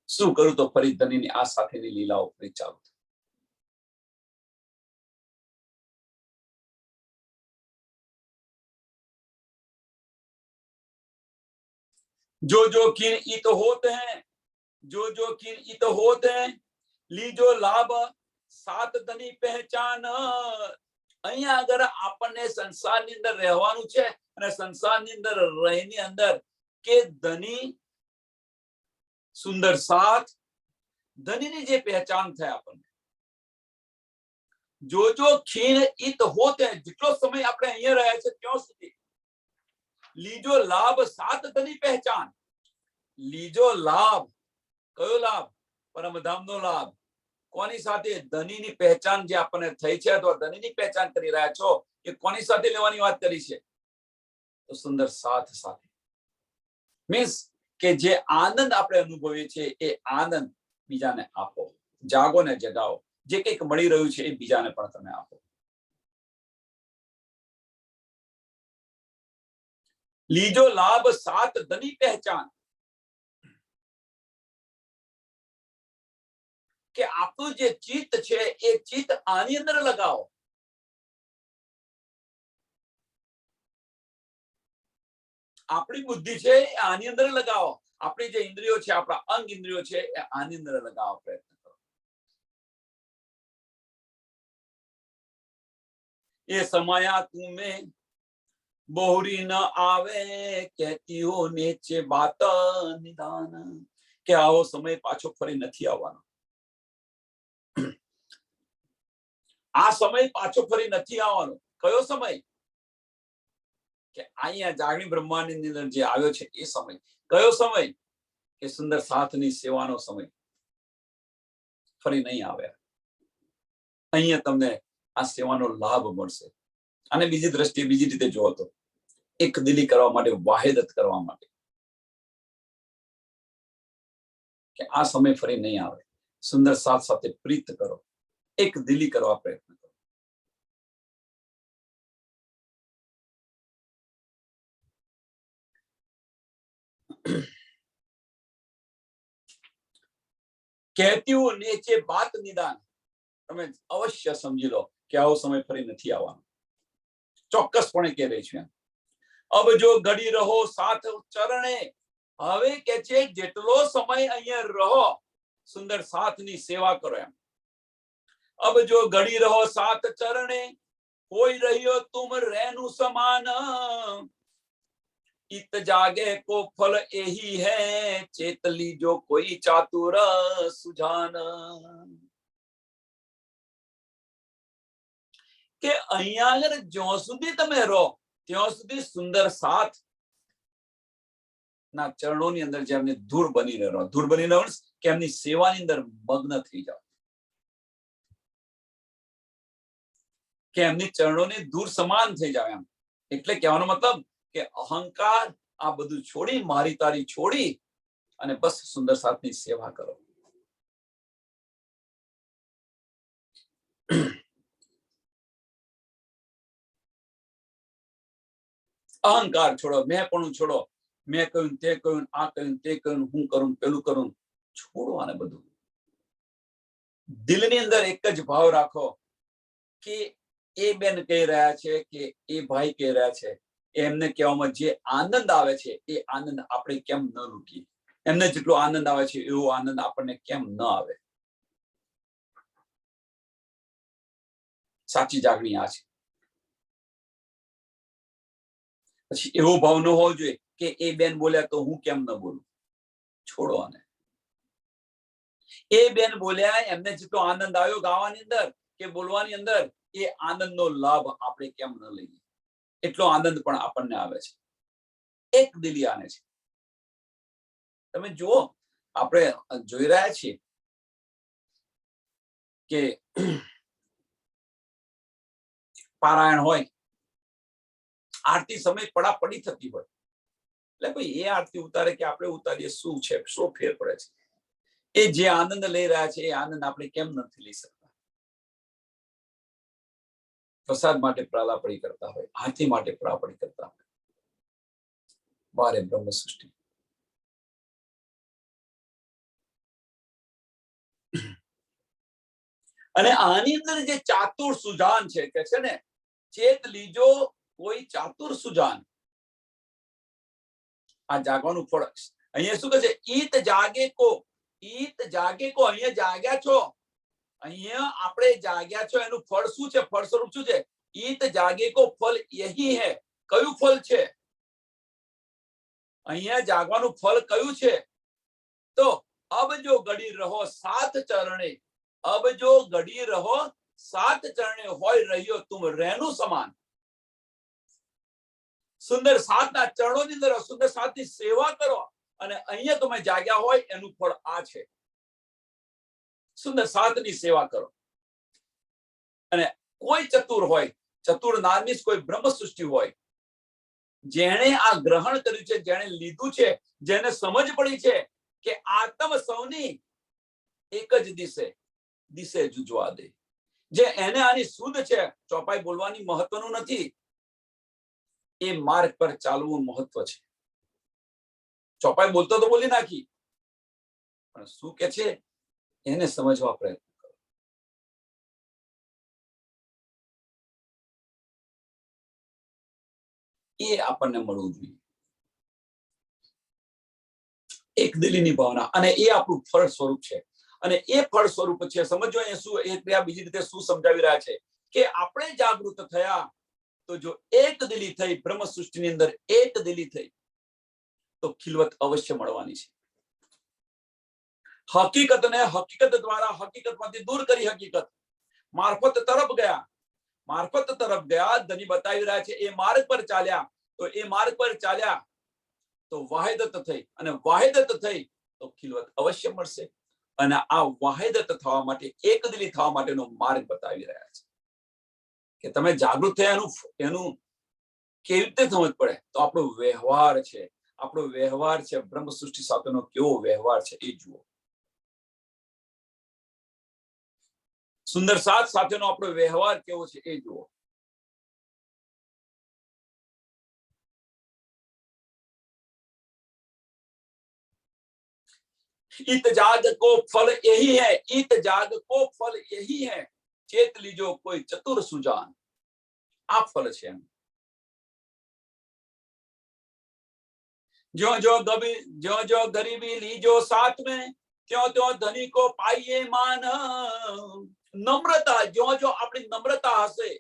શું કરું તો ફરી ધનીની આ સાથેની લીલાઓ ફરી ચાલુ। जो जो किन इत होते हैं, जो जो किन इत होते हैं, लीजो लाभ સાત ધની પહેચાન. અહીંયા આગળ આપણને સંસારની અંદર રહેવાનું છે અને સંસારની અંદર રહીની અંદર કે ધની સુંદર સાત ધનીની જે પહેચાન થાય આપણને. જો ખીણ ઈત હોતે, જેટલો સમય આપણે અહીંયા રહ્યા છે ત્યાં સુધી લીજો લાભ સાત ધની પહેચાન. લીજો લાભ, કયો લાભ? પરમધામનો લાભ. કોની સાથે? ધનીની પહેચાન જે આપણને થઈ છે, અથવા ધનીની પહેચાન કરી રહ્યા છો, એ કોની સાથે લેવાની વાત કરી છે? તો સુંદર સાથ સાથે. મીન્સ કે જે આનંદ આપણે અનુભવીએ છીએ એ આનંદ બીજાને આપો. જાગો ને જગાવો. જે કંઈક મળી રહ્યું છે એ બીજાને પણ તમે આપો. લીજો લાભ સાત ધની પહેચાન. કે આપણું જે ચિત્ત છે એ ચિત્ત આની અંદર લગાવો. આપણી બુદ્ધિ છે એ આની અંદર લગાવો. આપણી જે ઇન્દ્રિયો છે, આપણા અંગ ઇન્દ્રિયો છે એ આની અંદર લગાવવા પ્રયત્ન કરો. એ સમયા તુમે બોહરી ન આવે કહેતી હો નીચે બાત નિદાન. કે આવો સમય પાછો ફરી નથી આવવાનો. આ સમય પાછો ફરી નથી આવવાનો. કયો સમય? કે અહીંયા જાગણી બ્રહ્માંડની અંદર જે આવ્યો છે એ સમય. કયો સમય? કે સુંદર સાથની સેવાનો સમય ફરી નહીં આવે. અહીંયા તમને આ સેવાનો લાભ મળશે. અને બીજી દ્રષ્ટિએ બીજી રીતે જોવો તો એક દિલી કરવા માટે, વાહિદત કરવા માટે, કે આ સમય ફરી નહીં આવે. સુંદર સાથ સાથે પ્રીત કરો, એક દિલી કરવા પ્રયત્ન કરો. કહેતી હું નીચે બાત નિદાન. તમે અવશ્ય સમજી લો કે આવો સમય ફરી નથી આવવાનો. ચોક્કસપણે કહે રહી છું. અબ જો ઘડી રહો સાથ ચરણે. હવે કે છે જેટલો સમય અહીંયા રહો, સુંદર સાથની સેવા કરો એમ. અબ જો ઘડી રહો સાથ ચરણે, હોઈ રહ્યો તુમ રહેનું સમાન. इत जागे को फल यही है, चेत लीजो कोई चातुर सुजान. કે અહીંયા આગળ જ્યાં સુધી તમે રહો ત્યાં સુધી સુંદર સાથ ના ચરણોની અંદર જેમને ધૂળ બનીને રહો. ધૂળ બનીને રહો કે એમની સેવાની અંદર મગ્ન થઈ જાઓ. કે એમની ચરણોની ધૂળ સમાન થઈ જાવ એમ. એટલે કહેવાનો મતલબ કે અહંકાર આ બધું છોડી, મારી તારી છોડી અને બસ સુંદર સાથની સેવા કરો. અહંકાર છોડો, મેં પણ છોડો. મેં કહ્યું, તે કહ્યું, આ કહ્યું, તે કહ્યું, હું કરું, પેલું કરું, છોડો આને બધું. દિલની અંદર એક જ ભાવ રાખો કે એ બેન કહી રહ્યા છે, કે એ ભાઈ કહી રહ્યા છે, એમને કહેવામાં જે આનંદ આવે છે એ આનંદ આપણે કેમ ન લૂંટીએ? એમને જેટલો આનંદ આવે છે એવો આનંદ આપણને કેમ ન આવે? સાચી જાગણી આ છે. પછી એવો ભાવ ન હોવો જોઈએ કે એ બેન બોલ્યા તો હું કેમ ન બોલું. છોડો આને. એ બેન બોલ્યા, એમને જેટલો આનંદ આવ્યો ગાવાની અંદર કે બોલવાની અંદર, એ આનંદનો લાભ આપણે કેમ ન લઈએ? એટલો આનંદ પણ આપણને આવે છે. એક દિલી આને છે. તમે જુઓ, આપણે જોઈ રહ્યા છીએ કે પારાયણ હોય, આરતી સમય પડાપડી થતી હોય, એટલે ભાઈ એ આરતી ઉતારે કે આપણે ઉતારીએ, શું છે, શું ફેર પડે છે? એ જે આનંદ લઈ રહ્યા છે એ આનંદ આપણે કેમ નથી લઈ શકતા? પ્રસાદ માટે પડાપડી કરતા હોય, આરતી માટે પડાપડી કરતા હોય. બારે બ્રહ્મ સૃષ્ટિ. અને આની અંદર જે ચાતુર સુજાન છે, કે છે ને, ચેત લીજો કોઈ ચાતુર સુજાન. આ જાગવાનું ફળ અહીંયા શું કહે છે? ઈત જાગે કો. ઈત જાગે કો. અહીંયા જાગ્યા છો અહીંયા આપણે જાગ્યા છો એનું ફળ શું છે? ફળ સ્વરૂપ શું છે? ઈત જાગે કો ફલ યહી હૈ. કયું ફળ છે? અહીંયા જાગવાનું ફળ કયું છે? તો અબ જો ઘડી રહો સાત ચરણે, અબ જો ઘડી રહો સાત ચરણે હોય રહ્યો તુમ રહેનું સમાન. સુંદર સાતના ચરણોની અંદર સુંદર સાતની સેવા કરો અને અહીંયા તમે જાગ્યા હોય એનું ફળ આ છે. સુંદર સાતની સેવા કરો. અને કોઈ ચતુર હોય, ચતુર નામની કોઈ બ્રહ્મ સૃષ્ટિ હોય, જેણે આ ગ્રહણ કર્યું છે, જેણે લીધું છે, જેને સમજ પડી છે કે આત્મ સૌની એક જ દિશે જુજવા દે, જે એને આની શુદ્ધ છે, ચોપાઈ બોલવાની મહત્વનું નથી, એ માર્ગ પર ચાલવું મહત્વ છે. ચોપાઈ બોલતો તો બોલી નાખી, પણ શું કે છે એને સમજવા પ્રયત્ન કરો. એ આપણને મળવું જોઈએ, એક દિલીની ભાવના, અને એ આપણું ફળ સ્વરૂપ છે. અને એ ફળ સ્વરૂપ છે. સમજો એ શું, એ ક્રિયા બીજી રીતે શું સમજાવી રહ્યા છે કે આપણે જાગૃત થયા તો જો એક દિલી થઈ, બ્રહ્મ સૃષ્ટિની અંદર એક દિલી થઈ તો ખિલવત અવશ્ય મળવાની છે. હકીકતને હકીકત દ્વારા હકીકતમાંથી દૂર કરી, હકીકત મારફત તરફ ગયા. ધની બતાવી રહ્યા છે એ માર્ગ પર ચાલ્યા, તો એ માર્ગ પર ચાલ્યા તો વાહિદત થઈ, અને વાહિદત થઈ તો ખિલવત અવશ્ય મળશે. અને આ વાહિદત થવા માટે, એક દિલી થવા માટેનો માર્ગ બતાવી રહ્યા છે કે તમે જાગૃત થયા એનું કેવી રીતે સમજ પડે? તો આપણો વ્યવહાર છે, બ્રહ્મ સૃષ્ટિ સાથેનો કેવો વ્યવહાર છે એ જુઓ. સુંદર સાત સાથેનો આપણો વ્યવહાર કેવો છે એ જુઓ. इत जाग को फल यही है, इत जाग को फल यही है, चेत लीजो कोई चतुर सुजान. આ ફળ છે. जो गरीबी लीजो साथ में, त्यों धनी को पाइए मान. નમ્રતા, જો આપણી નમ્રતા હશે,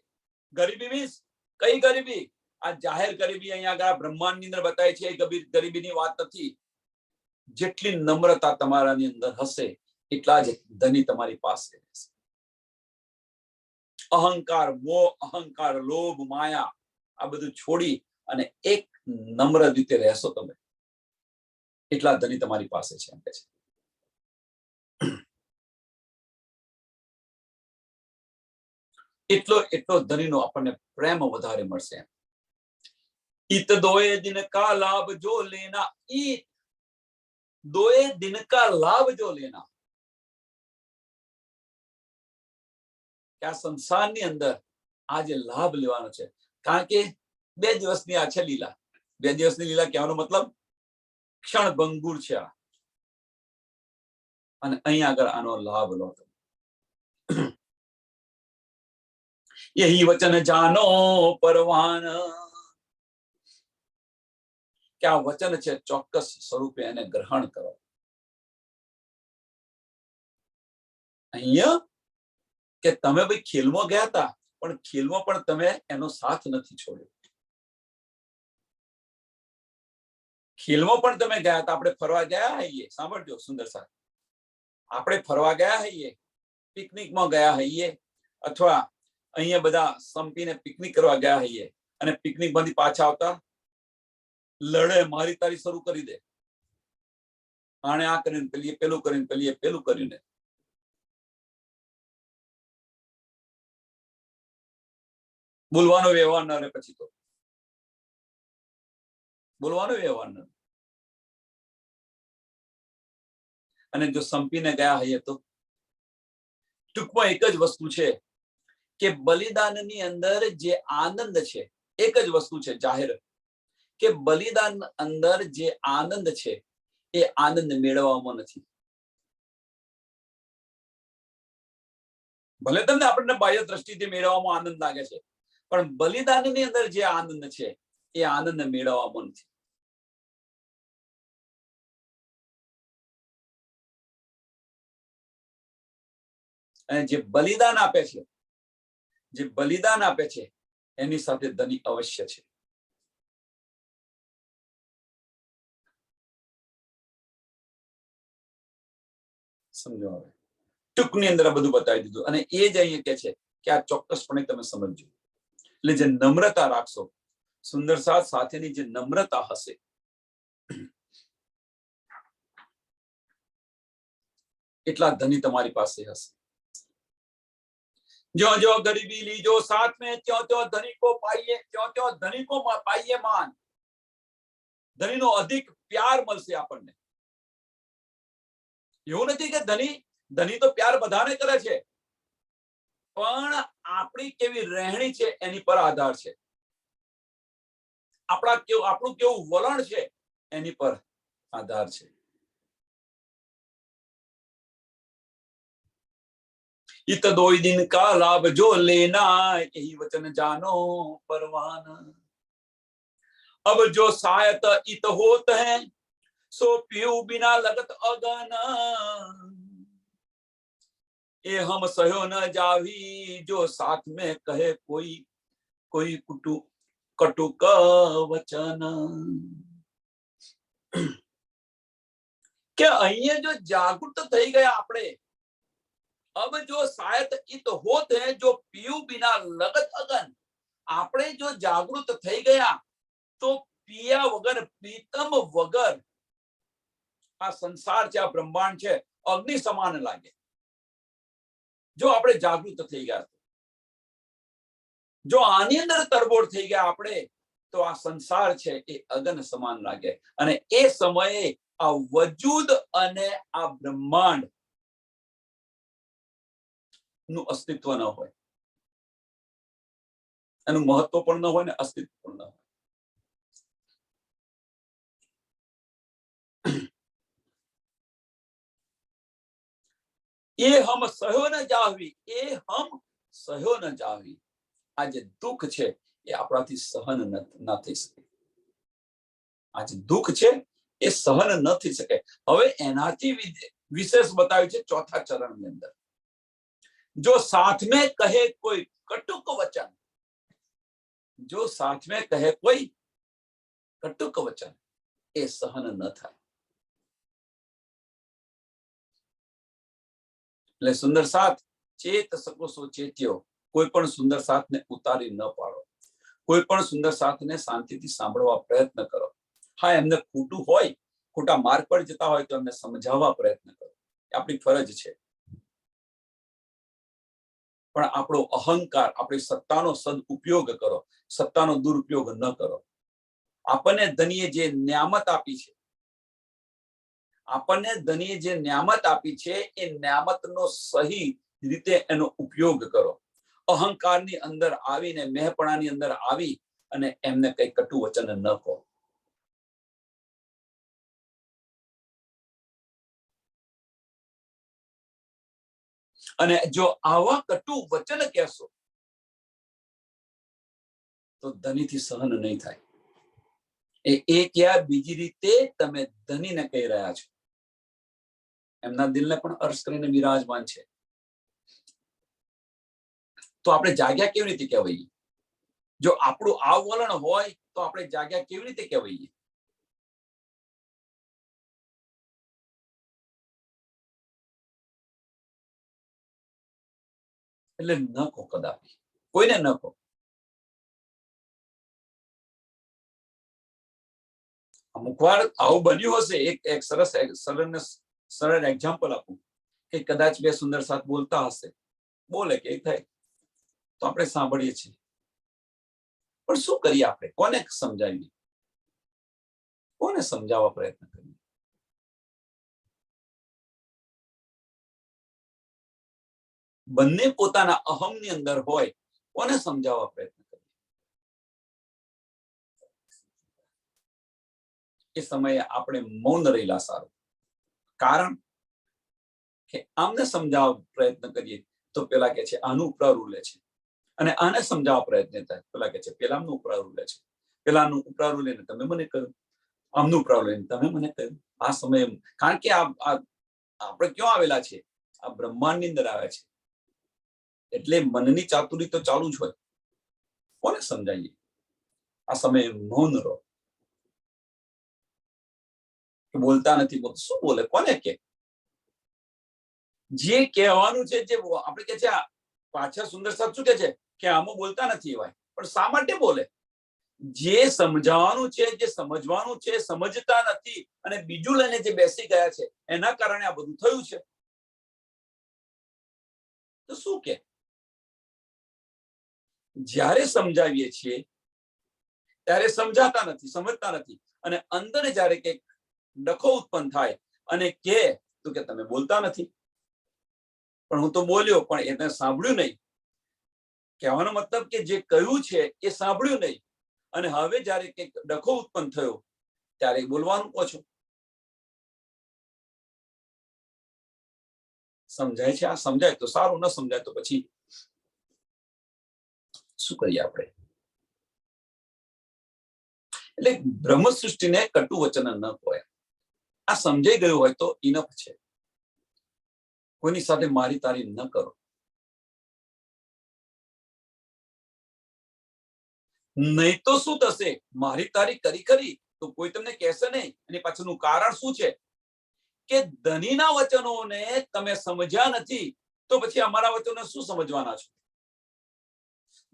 ગરીબી મીન્સ કઈ ગરીબી? આ જાહેર ગરીબી અહીંયા આગળ બ્રહ્માંડની અંદર બતાય છે, ગરીબીની વાત નથી. જેટલી નમ્રતા તમારાની અંદર હશે એટલા જ ધની તમારી પાસે રહેશે. અહંકાર, મોહ, અહંકાર, લોભ, માયા આ બધું છોડી અને એક નમ્ર રીતે રહેશો તમે, એટલા ધની તમારી પાસે છે એમ કે છે. એટલો ધનીનો આપણને પ્રેમ વધારે મળશે. ઈત દોએ દિન કા લાભ જો લેના, ઈત દોએ દિન કા લાભ જો લેના. કે આ સંસારની અંદર આજે લાભ લેવાનો છે, કારણ કે 2 દિવસની આ છે લીલા. 2 દિવસની લીલા કહેવાનો મતલબ ક્ષણ ભંગુર છે આ, અને અહીંયા આગળ આનો લાભ લો. यही वचन जानो परवान. કે આ વચન છે, ચોક્કસ સ્વરૂપે એને ગ્રહણ કરો. અહીંયા કે તમે ભાઈ ખેલમાં ગયા હતા, પણ ખેલમાં પણ તમે એનો સાથ નથી છોડ્યો. ખેલમાં પણ તમે ગયા હતા, આપણે ફરવા ગયા હઈએ, સાંભળજો સુંદર સાહેબ, આપણે ફરવા ગયા હઈએ, પિકનિકમાં ગયા હઈએ, અથવા અહીંયા બધા સંપીને પિકનિક કરવા ગયા હઈએ, અને પિકનિક માંથી પાછા આવતા લડે મારી તારી શરૂ કરી દે. આણે આ કરીને પેલીએ પેલું કરીને, પેલીએ પેલું કરીને. બોલવાનો વ્યવહાર ન રહે, પછી તો બોલવાનો વ્યવહાર ન. અને જો સંપીને ગયા હઈએ તો ટૂંકમાં એક જ વસ્તુ છે કે બલિદાનની અંદર જે આનંદ છે, એક જ વસ્તુ છે જાહેર, કે બલિદાન અંદર જે આનંદ છે એ આનંદ મેળવવામાં નથી. ભલે તમને આપણને બાહ્ય દ્રષ્ટિથી મેળવવામાં આનંદ લાગે છે, પણ બલિદાનની અંદર જે આનંદ છે એ આનંદ મેળવવામાં નથી. અને જે બલિદાન આપે છે, એની સાથે ધની અવશ્ય છે. સમજો હવે ટૂંકની અંદર બધું બતાવી દીધું. અને એ જ અહીંયા કે છે કે આ ચોક્કસપણે તમે સમજજો. એટલે જે નમ્રતા રાખશો, સુંદર સાથ સાથેની જે નમ્રતા હશે, એટલા ધની તમારી પાસે હશે. जो जो गरीबी लीजो साथ में, त्यों त्यों धनी को पाइए, त्यों त्यों धनी को पाइए मान. ધનીનો અધિક પ્યાર મળશે આપણને. એવું નથી કે ધની તો પ્યાર બધાને કરે છે, પણ આપણી કેવી રહેણી છે એની પર આધાર છે. આપણું કેવું વલણ છે એની પર આધાર છે. इत 2 दिन का लाभ जो लेना, यही वचन जानो परवाना. अब जो सायत इत होत है, सो पीऊ बिना लगत अगन. ये हम सह्यो न जावी, जो साथ में कहे कोई कटुक वचन. કે અહીંયા જો જાગૃત થઈ ગયા આપણે, अब जो शायद इत होत है, जो पीऊ बिना लगत अगन. આપણે જો જાગૃત થઈ ગયા તો પિયા વગર, પ્રીતમ વગર આ સંસાર છે, આ બ્રહ્માંડ છે, અગ્નિ સમાન લાગે. જો આપણે જાગૃત થઈ ગયા, જો આની અંદર તરબોળ થઈ ગયા આપણે, તો આ સંસાર છે એ અગન સમાન લાગે. અને એ સમયે આ વજૂદ અને આ બ્રહ્માંડ નું અસ્તિત્વ ન હોય, એનું મહત્વ પણ ન હોય ને અસ્તિત્વ પણ ન હોય. એ હમ સહ્યો ન જાહવી, એ હમ સહ્યો ન જાહવી. આ જે દુઃખ છે એ આપણાથી સહન ન થઈ શકે. આ જે દુઃખ છે એ સહન ન થઈ શકે. હવે એનાથી વિશેષ બતાવ્યું છે ચોથા ચરણની અંદર. जो साथ में कहे कोई कटुक वचन, जो साथ में कहे कोई कटुक वचन, એ સહન ન થાય. એટલે સુંદર સાથ ચેત શકો સો ચેત્યો. કોઈ પણ સુંદર સાથને ઉતારી ન પાડો. કોઈ પણ સુંદર સાથને શાંતિથી સાંભળવા પ્રયત્ન કરો. હા, એમને ખોટું હોય, ખોટા માર્ગ પર જતા હોય તો એમને સમજાવવા પ્રયત્ન કરો. આપણી ફરજ છે. પણ આપણો અહંકાર, આપણી સત્તાનો સદુપયોગ કરો, સત્તાનો દુરુપયોગ ન કરો. આપણને ધનીએ જે ન્યામત આપી છે, આપણને ધનીએ જે ન્યામત આપી છે, એ ન્યામતનો સહી રીતે એનો ઉપયોગ કરો. અહંકારની અંદર આવીને, મેહપણાની અંદર આવી અને એમને કઈ કટુ વચન ન કહો. અને જો આવા કટુ વચન કહેશો તો ધનીથી સહન નહીં થાય. એ ક્યાં બીજી રીતે તમે ધનીને કહી રહ્યા છો. એમના દિલને પણ અર્શ કરીને વિરાજમાન છે. તો આપણે જાગ્યા કેવી રીતે કહેવાઈએ? જો આપણું આ વલણ હોય તો આપણે જાગ્યા કેવી રીતે કહેવાઈએ? એટલે ન કહો કદાપી, કોઈને ન કહો. અમુક વાર આવું બન્યું હશે. એક સરળ એક્ઝામ્પલ આપું કે કદાચ બે સુંદર સાથ બોલતા હશે, બોલે કે થાય તો આપણે સાંભળીએ છીએ, પણ શું કરીએ આપણે? કોને સમજાવીએ? કોને સમજાવવા પ્રયત્ન કરીએ? બંને પોતાના અહમની અંદર હોય, કોને સમજાવવા પ્રયત્ન કરીએ? એ સમયે આપણે મૌન રહેલા સારું. કારણ કે આમને સમજાવવા પ્રયત્ન કરીએ તો પેલા કે છે આનું ઉપરારું લે છે, અને આને સમજાવવા પ્રયત્ન થાય પેલા કે છે પેલાનું ઉપરારું લે છે, પેલાનું ઉપરારું લઈને તમે મને કહ્યું, આમનું ઉપરારું લઈને તમે મને કહ્યું. આ સમયે કારણ કે આપણે ક્યાં આવેલા છે? આ બ્રહ્માંડની અંદર આવે છે. એટલે મનની ચાતુરી તો ચાલુ જ હોય. કોને સમજાવીએ? આ સમયે મૌન રહો. બોલતા નથી, શું બોલે? કોને કે? જે કહેવાનું છે, જે આપણે કે છે, પાછા સુંદર સાહેબ શું કે છે કે આમાં બોલતા નથી એવાય, પણ શા માટે બોલે? જે સમજાવવાનું છે, જે સમજવાનું છે, સમજતા નથી અને બીજું લઈને જે બેસી ગયા છે, એના કારણે આ બધું થયું છે. તો શું કે જ્યારે સમજાવીએ છીએ ત્યારે સમજાતા નથી, સમજતા નથી, અને અંદર જ્યારે કંઈક ડખો ઉત્પન્ન થાય અને કે તો કે તમે બોલતા નથી. પણ હું તો બોલ્યો, પણ એને સાંભળ્યું નહીં. કહેવાનો મતલબ કે જે કહ્યું છે એ સાંભળ્યું નહીં, અને હવે જ્યારે કંઈક ડખો ઉત્પન્ન થયો ત્યારે બોલવાનું કહો છો. સમજાય છે? આ સમજાય તો સારું, ન સમજાય તો પછી શું કરીએ આપણે? એટલે બ્રહ્મ સૃષ્ટિને કટુ વચન ન કહે. આ સમજાઈ ગયું હોય તો ઇનફ છે. કોઈની સાથે મારી તારી ન કરો. નહીં તો શું થશે? મારી તારી કરી કરી તો કોઈ તમને કહેશે નહીં. એની પાછળનું કારણ શું છે? કે ધનીના વચનોને તમે સમજ્યા નથી, તો પછી અમારા વચનો શું સમજવાના છો?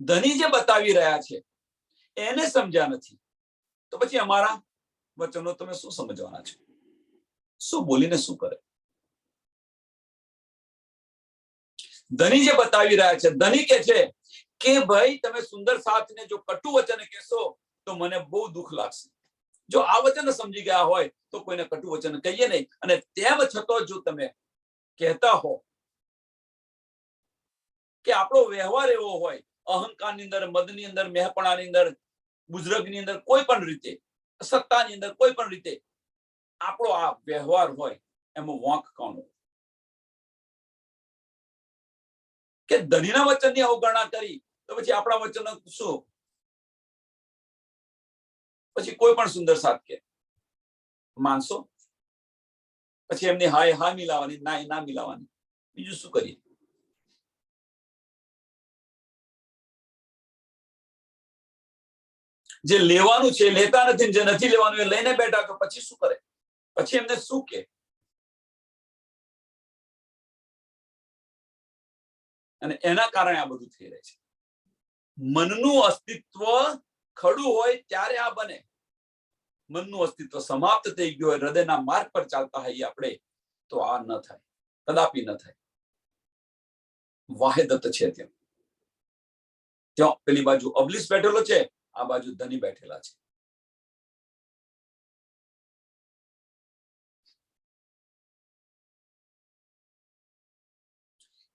ધની જે બતાવી રહ્યા છે એને સમજ્યા નથી, તો પછી અમારા વચનો તમે શું સમજવાના છો? શું બોલીને શું કરે? ધની જે બતાવી રહ્યા છે, ધની કે છે કે ભાઈ તમે સુંદર સાથને જો કટુ વચન કહેશો તો મને બહુ દુઃખ લાગશે. જો આ વચન સમજી ગયા હોય તો કોઈને કટુ વચન કહીએ નહીં, અને તેમ છતાં જો તમે કહેતા હો કે આપણો વ્યવહાર એવો હોય, અહંકારની અંદર, મદની અંદર, મહેપણાની અંદર, બુઝરગની અંદર, કોઈ પણ રીતે, સત્તાની અંદર કોઈ પણ રીતે આપણો આ વ્યવહાર હોય, એમાં વાંક કોનો? કે ધનીના વચનની અવગણના કરી તો પછી આપણા વચનો શું? પછી કોઈ પણ સુંદર સાથ કે માનશો? પછી એમની હાય હા મિલાવાની, ના ના મિલાવાની, બીજું શું કરીએ? જે લેવાનું છે લેતા નથી, જે નથી લેવાનું એ લઈને બેઠા, તો પછી શું કરે? પછી એમને શું કે? અને એના કારણે આ બધું થઈ રહે છે. મનનું અસ્તિત્વ ખડું હોય ત્યારે આ બને. મનનું અસ્તિત્વ સમાપ્ત થઈ ગયું હોય, હૃદયના માર્ગ પર ચાલતા હોઈએ આપણે, તો આ ન થાય, કદાપી ન થાય. વાહેદત છે ત્યાં પેલી બાજુ અબલીસ બેઠેલો છે, આ બાજુ ધની બેઠેલા છે.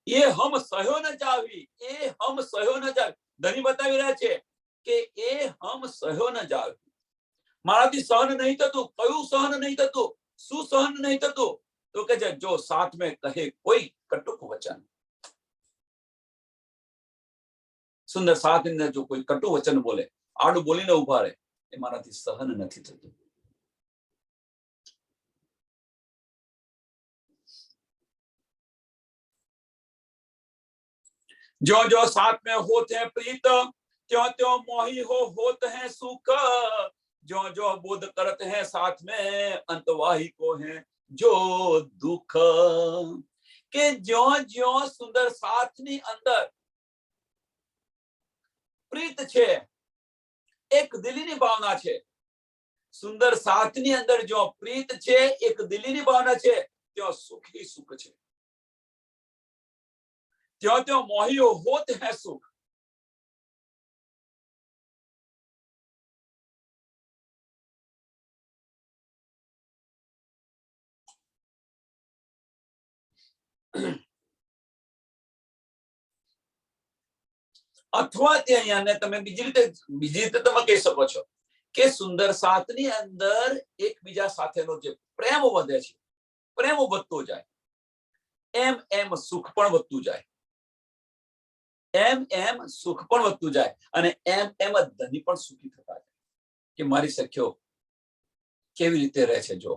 એ હમ સહ્યો ન જાવી, એ હમ સહ્યો ન જાવી. ધની બતાવી રહ્યા છે કે એ હમ સહ્યો ન જાવી. મારાથી સહન નહીં થતું. કયું સહન નહીં થતું? શું સહન નહીં થતું? તો કે છે જો સાથ મેં કહે કોઈ કટુક વચન. સુંદર સાથ ની અંદર જો કોઈ કટુ વચન બોલે, આડું બોલીને ઉભા રહે, એ મારાથી સહન નથી થતું. जो जो साथ में होते हैं प्रीत, त्यों त्यों मोही होते हैं सुख. जो जो बोध करते हैं साथ में अंतवाही को है जो दुख. કે જ્યો જ્યો સુંદર સાથની અંદર પ્રીત છે, એક દિલીની ભાવના છે. સુંદર સાથની અંદર જો પ્રીત છે, એક દિલીની ભાવના છે, ત્યાં સુખ ही સુખ છે. त्यों त्यों मोही होते हैं सुख. અથવા તે અહીંયાને તમે બીજી રીતે તમે કહી શકો છો કે સુંદર સાથની અંદર એકબીજા સાથેનો જે પ્રેમ વધે છે, પ્રેમ વધતો જાય, એમ એમ સુખ પણ વધતું જાય, એમ એમ સુખ પણ વધતું જાય, અને એમ એમ ધની પણ સુખી થતા જાય. કે મારી સખ્યો કેવી રીતે રહે છે, જો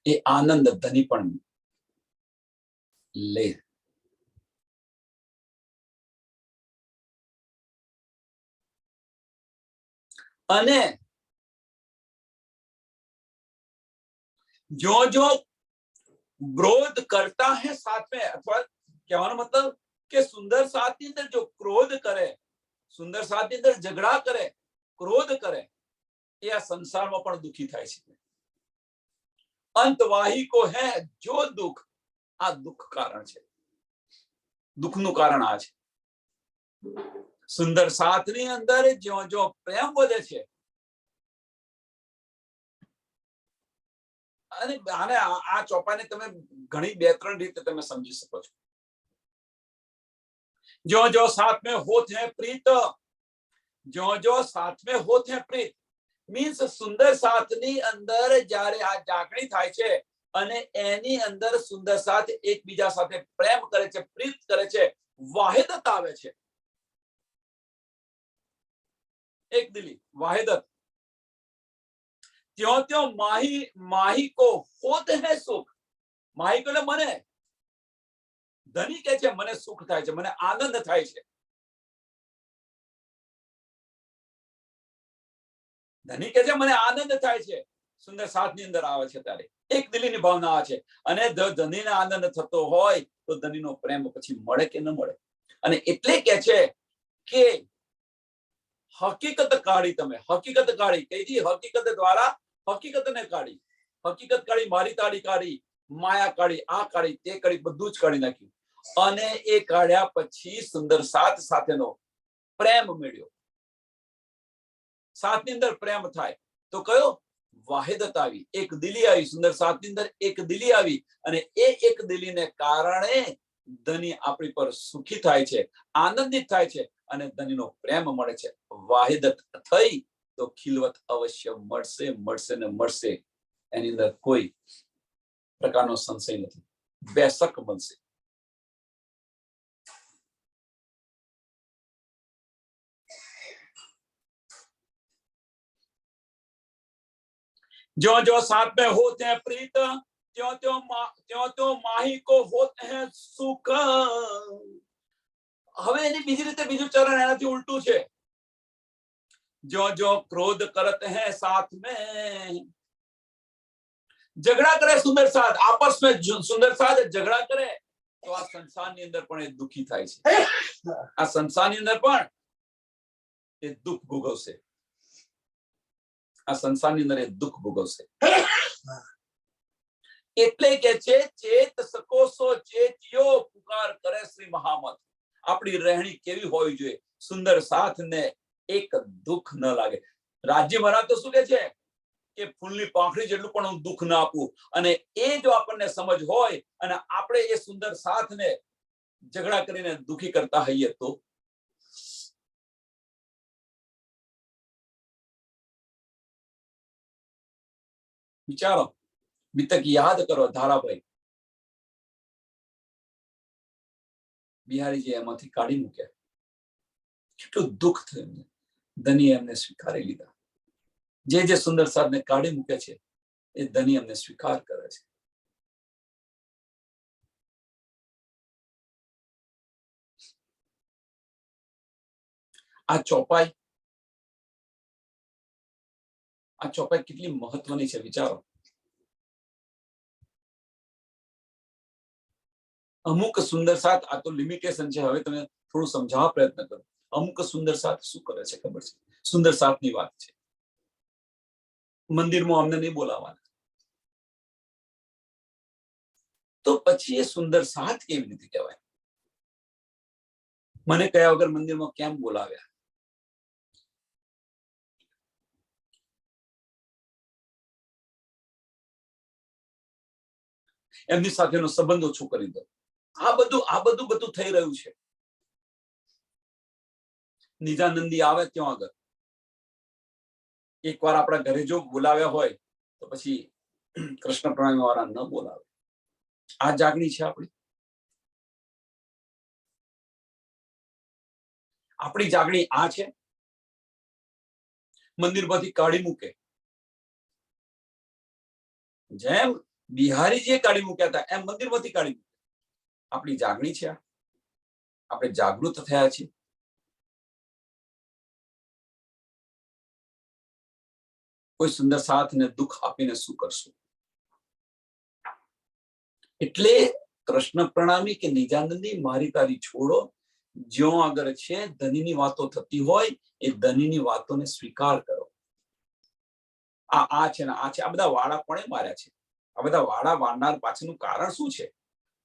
એ આનંદ ધની પણ લે. અને जो जो क्रोध करता है साथ में, अथवा કહેવાનો મતલબ કે સુંદર સાથ ની અંદર જો ક્રોધ કરે, સુંદર સાથ ની અંદર ઝઘડા કરે, ક્રોધ કરે, એ આ સંસારમાં પણ દુખી થાય છે. અંતવાહી કો હે જો દુઃખ, આ દુઃખ કારણ છે, દુઃખનું કારણ આ છે. સુંદર સાથની અંદર જો જો પ્રેમ વધે છે, અને આને આ ચોપાને તમે ઘણી બે ત્રણ રીતે તમે સમજી શકો છો. जो जो साथ में होते हैं प्रीत, जो जो साथ में होते हैं प्रीत मीन्स सुंदर સાથની અંદર જ્યારે આ જાગણી થાય છે અને એની અંદર સુંદર સાથ એકબીજા સાથે પ્રેમ કરે છે, પ્રીત કરે છે, વાહિદત આવે છે, એક દિલી વાહિદત. त्यों त्यों माही माही को होते हैं सुख. माही को મને ધની કે છે મને સુખ થાય છે, મને આનંદ થાય છે. ધની કે છે મને આનંદ થાય છે, સુંદર સાથની અંદર આવે છે ત્યારે એક દિલીની ભાવના આવે છે. અને જો ધનીને આનંદ થતો હોય તો ધનીનો પ્રેમ પછી મળે કે ન મળે. અને એટલે કે છે કે હકીકત કાઢી, તમે હકીકત કાઢી, કઈથી હકીકત દ્વારા હકીકતને કાઢી, હકીકત કાઢી, મારી તાળી કાઢી, માયા કાઢી, આ કાઢી, તે કાઢી, બધું જ કાઢી નાખ્યું. અને એ કાઢ્યા પછી સુંદર સાથ સાથેનો પ્રેમ મળ્યો. સાથની અંદર પ્રેમ થાય તો કયો વાહિદત આવી, એક દિલી આવી. સુંદર સાથની અંદર એક દિલી આવી અને એ એક દિલીને કારણે ધની આપણી પર સુખી થાય છે, આનંદિત થાય છે અને ધનીનો પ્રેમ મળે છે. વાહિદત થઈ તો ખિલવત અવશ્ય મળશે, મળશે ને મળશે. એની અંદર કોઈ પ્રકારનો સંશય નથી, બેશક બનશે. जो जो साथ में होते हैं प्रीत, त्यों त्यों माही को होते हैं सुख. હવે એની બીજી રીતે બીજું ચરણ એનાથી ઉલટું છે. जो जो क्रोध करते हैं साथ में, झगड़ा करे सुंदर साथ, आपस में सुंदर साथ झगड़ा करे તો આ સંસારની અંદર પણ એ દુખી થાય છે. આ સંસારની અંદર પણ એ દુઃખ ભોગવશે, આ સંસારની અંદર એ દુઃખ ભોગવશે. એટલે કે છે ચેત સકો સો ચેત્યો, પુકાર કરે શ્રી મહામત. આપણી રહેણી કેવી હોવી જોઈએ, સુંદર સાથને એક દુઃખ ન લાગે. રાજ્ય મહારાજ તો શું કે છે કે ફૂલની પાંખડી જેટલું પણ હું દુઃખ ના આપું. અને એ જો આપણને સમજ હોય અને આપણે એ સુંદર સાથને ઝઘડા કરીને દુઃખી કરતા હોઈએ તો વિચારો, બીતક યાદ કરો. ધારાભાઈ બિહારીજી એમાંથી કાઢી મૂક્યા, કેટલું દુઃખ થયું. ધની એમને સ્વીકારી લીધા. જે જે સુંદર સાથને કાઢી મૂકે છે એ ધની એમને સ્વીકાર કરે છે. આ ચોપાઈ કેટલી મહત્વની છે વિચારો. અમુક સુંદર સાથ, આ તો લિમિટેશન છે, હવે તમે થોડું સમજાવવા પ્રયત્ન કરો. અમુક સુંદર સાથ શું કરે છે ખબર છે? સુંદર સાથની વાત છે. મંદિરમાં અમને નહીં બોલાવવાના, તો પછી એ સુંદર સાથ કેવી રીતે કહેવાય? મને કયા વગર મંદિરમાં કેમ બોલાવ્યા? એમની સાથેનો સંબંધ ઓછો કરી દો. આ બધું થઈ રહ્યું છે. નિજાનંદી આવે ત્યાં આગળ એકવાર આપણા ઘરે જો બોલાવ્યા હોય તો પછી કૃષ્ણ પ્રણામી વાળા ન બોલાવે. આ જાગણી છે આપણી. આપણી જાગણી આ છે. મંદિરમાંથી કાઢી મૂકે, જેમ બિહારીજીએ કાઢી મૂક્યા હતા એમ મંદિરમાંથી કાઢી મૂકે. આપણી જાગણી છે. આપણે જાગૃત થયા છીએ. કોઈ સુંદર સાથને દુઃખ આપીને શું કરશું? એટલે કૃષ્ણ પ્રણામી કે નિજાનંદી મારી તારી છોડો, જ્યાં આગળ છે ધનીની વાતો થતી હોય એ ધનીની વાતોને સ્વીકાર કરો. આ છે ને આ છે, આ બધા વાળા કોણે માર્યા છે? આ બધા વાળા વાળનાર પાછળનું કારણ શું છે?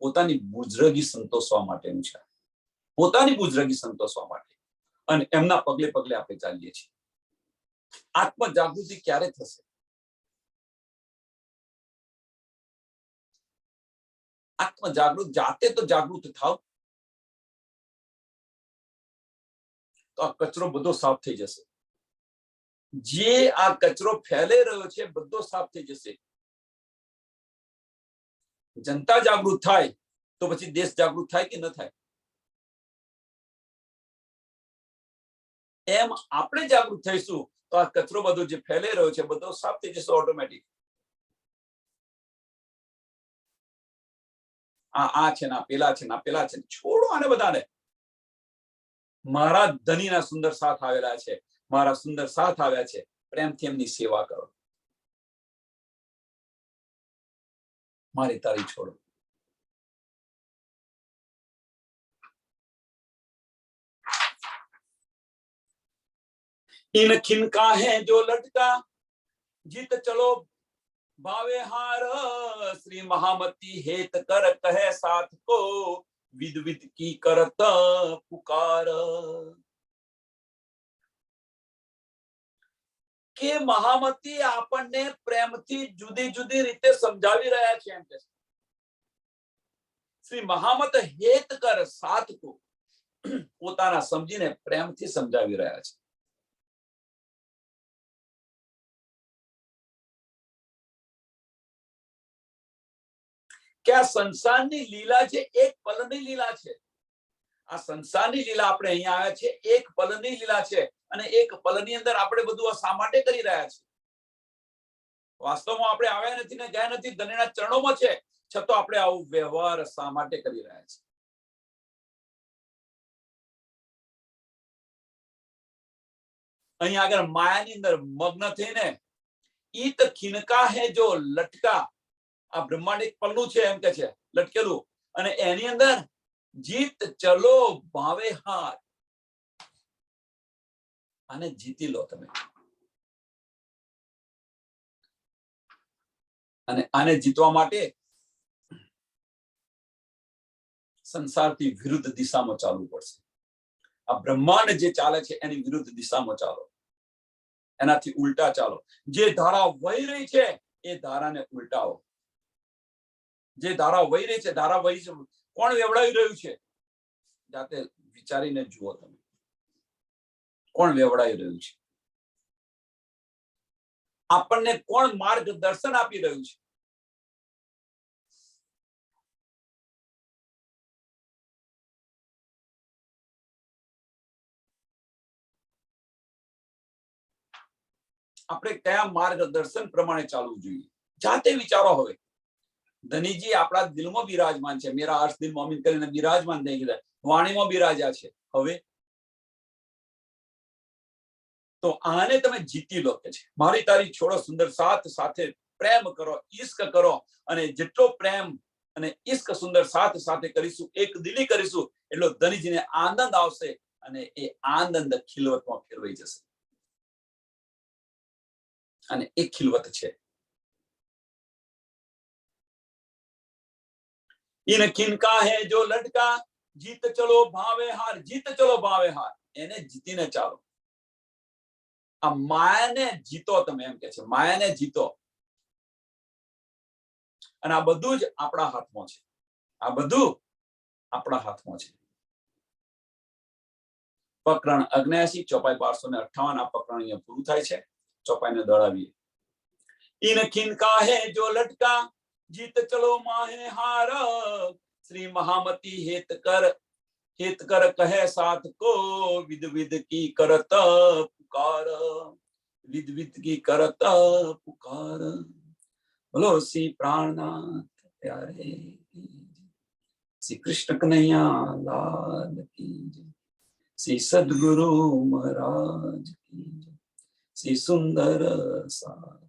પોતાની બુજરગી સંતોષવા માટેનું છે. પોતાની બુજરગી સંતોષવા માટે. અને એમના પગલે પગલે આપણે ચાલીએ છીએ. આત્મ જાગૃતિ ક્યારે થશે? આત્મ જાગૃત જાતે તો જાગૃત થાવ તો આ કચરો બધો સાફ થઈ જશે. જે આ કચરો ફેલાઈ રહ્યો છે બધો સાફ થઈ જશે. જનતા જાગૃત થાય તો પછી દેશ જાગૃત થાય કે ન થાય? એમ આપણે જાગૃત થઈશું તો આ કચરો બધો જે ફેલાઈ રહ્યો છે બધો સાફ થઈ જશે ઓટોમેટિક. આ છે ને પેલા છે ને પેલા છે, છોડો આને બધાને. મારા ધનીના સુંદર સાથ આવેલા છે, મારા સુંદર સાથ આવ્યા છે, પ્રેમથી એમની સેવા કરો. મારી તારી છોડો. इन खिनका है जो लटका जीत चलो भावे हार श्री महामती हेत कर कहे साथ को विद विद की करत पुकार. કે મહામતી આપણને પ્રેમથી જુદી જુદી રીતે સમજાવી રહ્યા છે. એમ કે શ્રી મહામત હેત કર સાથ કો પોતાના સમજીને પ્રેમથી સમજાવી રહ્યા છે. કે આ સંસારની લીલા છે એક પલની લીલા છે. આ સંસારની લીલા આપણે અહીંયા આવ્યા છે એક પલની લીલા છે અને એક પલની અંદર આપણે બધું આ શા માટે કરી રહ્યા છીએ? વાસ્તવમાં આપણે આવ્યા નથી ને ગયા નથી, ધણીના ચરણોમાં છે, છતાં આપણે આવું વ્યવહાર શા માટે કરી રહ્યા છીએ? અહીંયા આગળ માયાની અંદર મગ્ન થઈને ઈત ખિનકા હે જો લટકા, આ બ્રહ્માંડિક પલ્લું છે એમ કે છે લટકેલું, અને એની અંદર જીત ચલો ભાવે હાર, આને જીતી લો તમે. અને આને જીતવા માટે સંસારથી વિરુદ્ધ દિશામાં ચાલવું પડશે. આ બ્રહ્માંડ જે ચાલે છે એની વિરુદ્ધ દિશામાં ચાલો, એનાથી ઉલટા ચાલો. જે ધારા વહી રહી છે એ ધારાને ઉલટાવો. જે ધારા વહી રહી છે, ધારા વહી છે, કોણ વેવડાવી રહ્યું છે? જાતે વિચારીને જુઓ તમે, કોણ વેવડાવી રહ્યું છે? આપણને કોણ માર્ગદર્શન આપી રહ્યું છે? આપણે કયા માર્ગદર્શન પ્રમાણે ચાલવું જોઈએ? જાતે વિચારો. હવે ધનીજી આપણા દિલમાં બિરાજમાન છે, મેરા અર્થ દિલ મોમિન કરીને બિરાજમાન થઈ ગયા, વાણીમાં બિરાજ્યા છે. હવે તો આને તમે જીતી લો કે છે મારી તારી છોડો સુંદર સાથ સાથે પ્રેમ કરો, ઈશ્ક કરો, અને જેટલો પ્રેમ અને ઈશ્ક સુંદર સાથ સાથે કરીશું, એક દિલી કરીશું, એટલો ધનીજીને આનંદ આવશે અને એ આનંદ ખિલવતમાં ફેરવાઈ જશે. અને એક ખિલવત છે. इन खिनका है जो लटका जीत चलो भावे हार, जीत चलो भावे हार, એને જીતીને ચાલો. આ માયાને જીતો તમે, એમ કે છે માયાને જીતો. અને આ બધું જ આપણા હાથમાં છે. આ બધું આપણા હાથમાં છે. પ્રકરણ 79 ચોપાઈ 1258 આ પ્રકરણ અહીંયા પૂરું થાય છે. ચોપાઈને દોડાવીએ. इन खिनका है जो लटका जीत चलो माहे हार श्री महामती हेत कर कहे साथ को विद विद की करत पुकार, विद विद की करत पुकार. बोलो श्री प्राणनाथ प्यारे श्री कृष्ण कन्हैया लाल की जय, श्री सद्गुरु महाराज की जय, સી સુંદર સા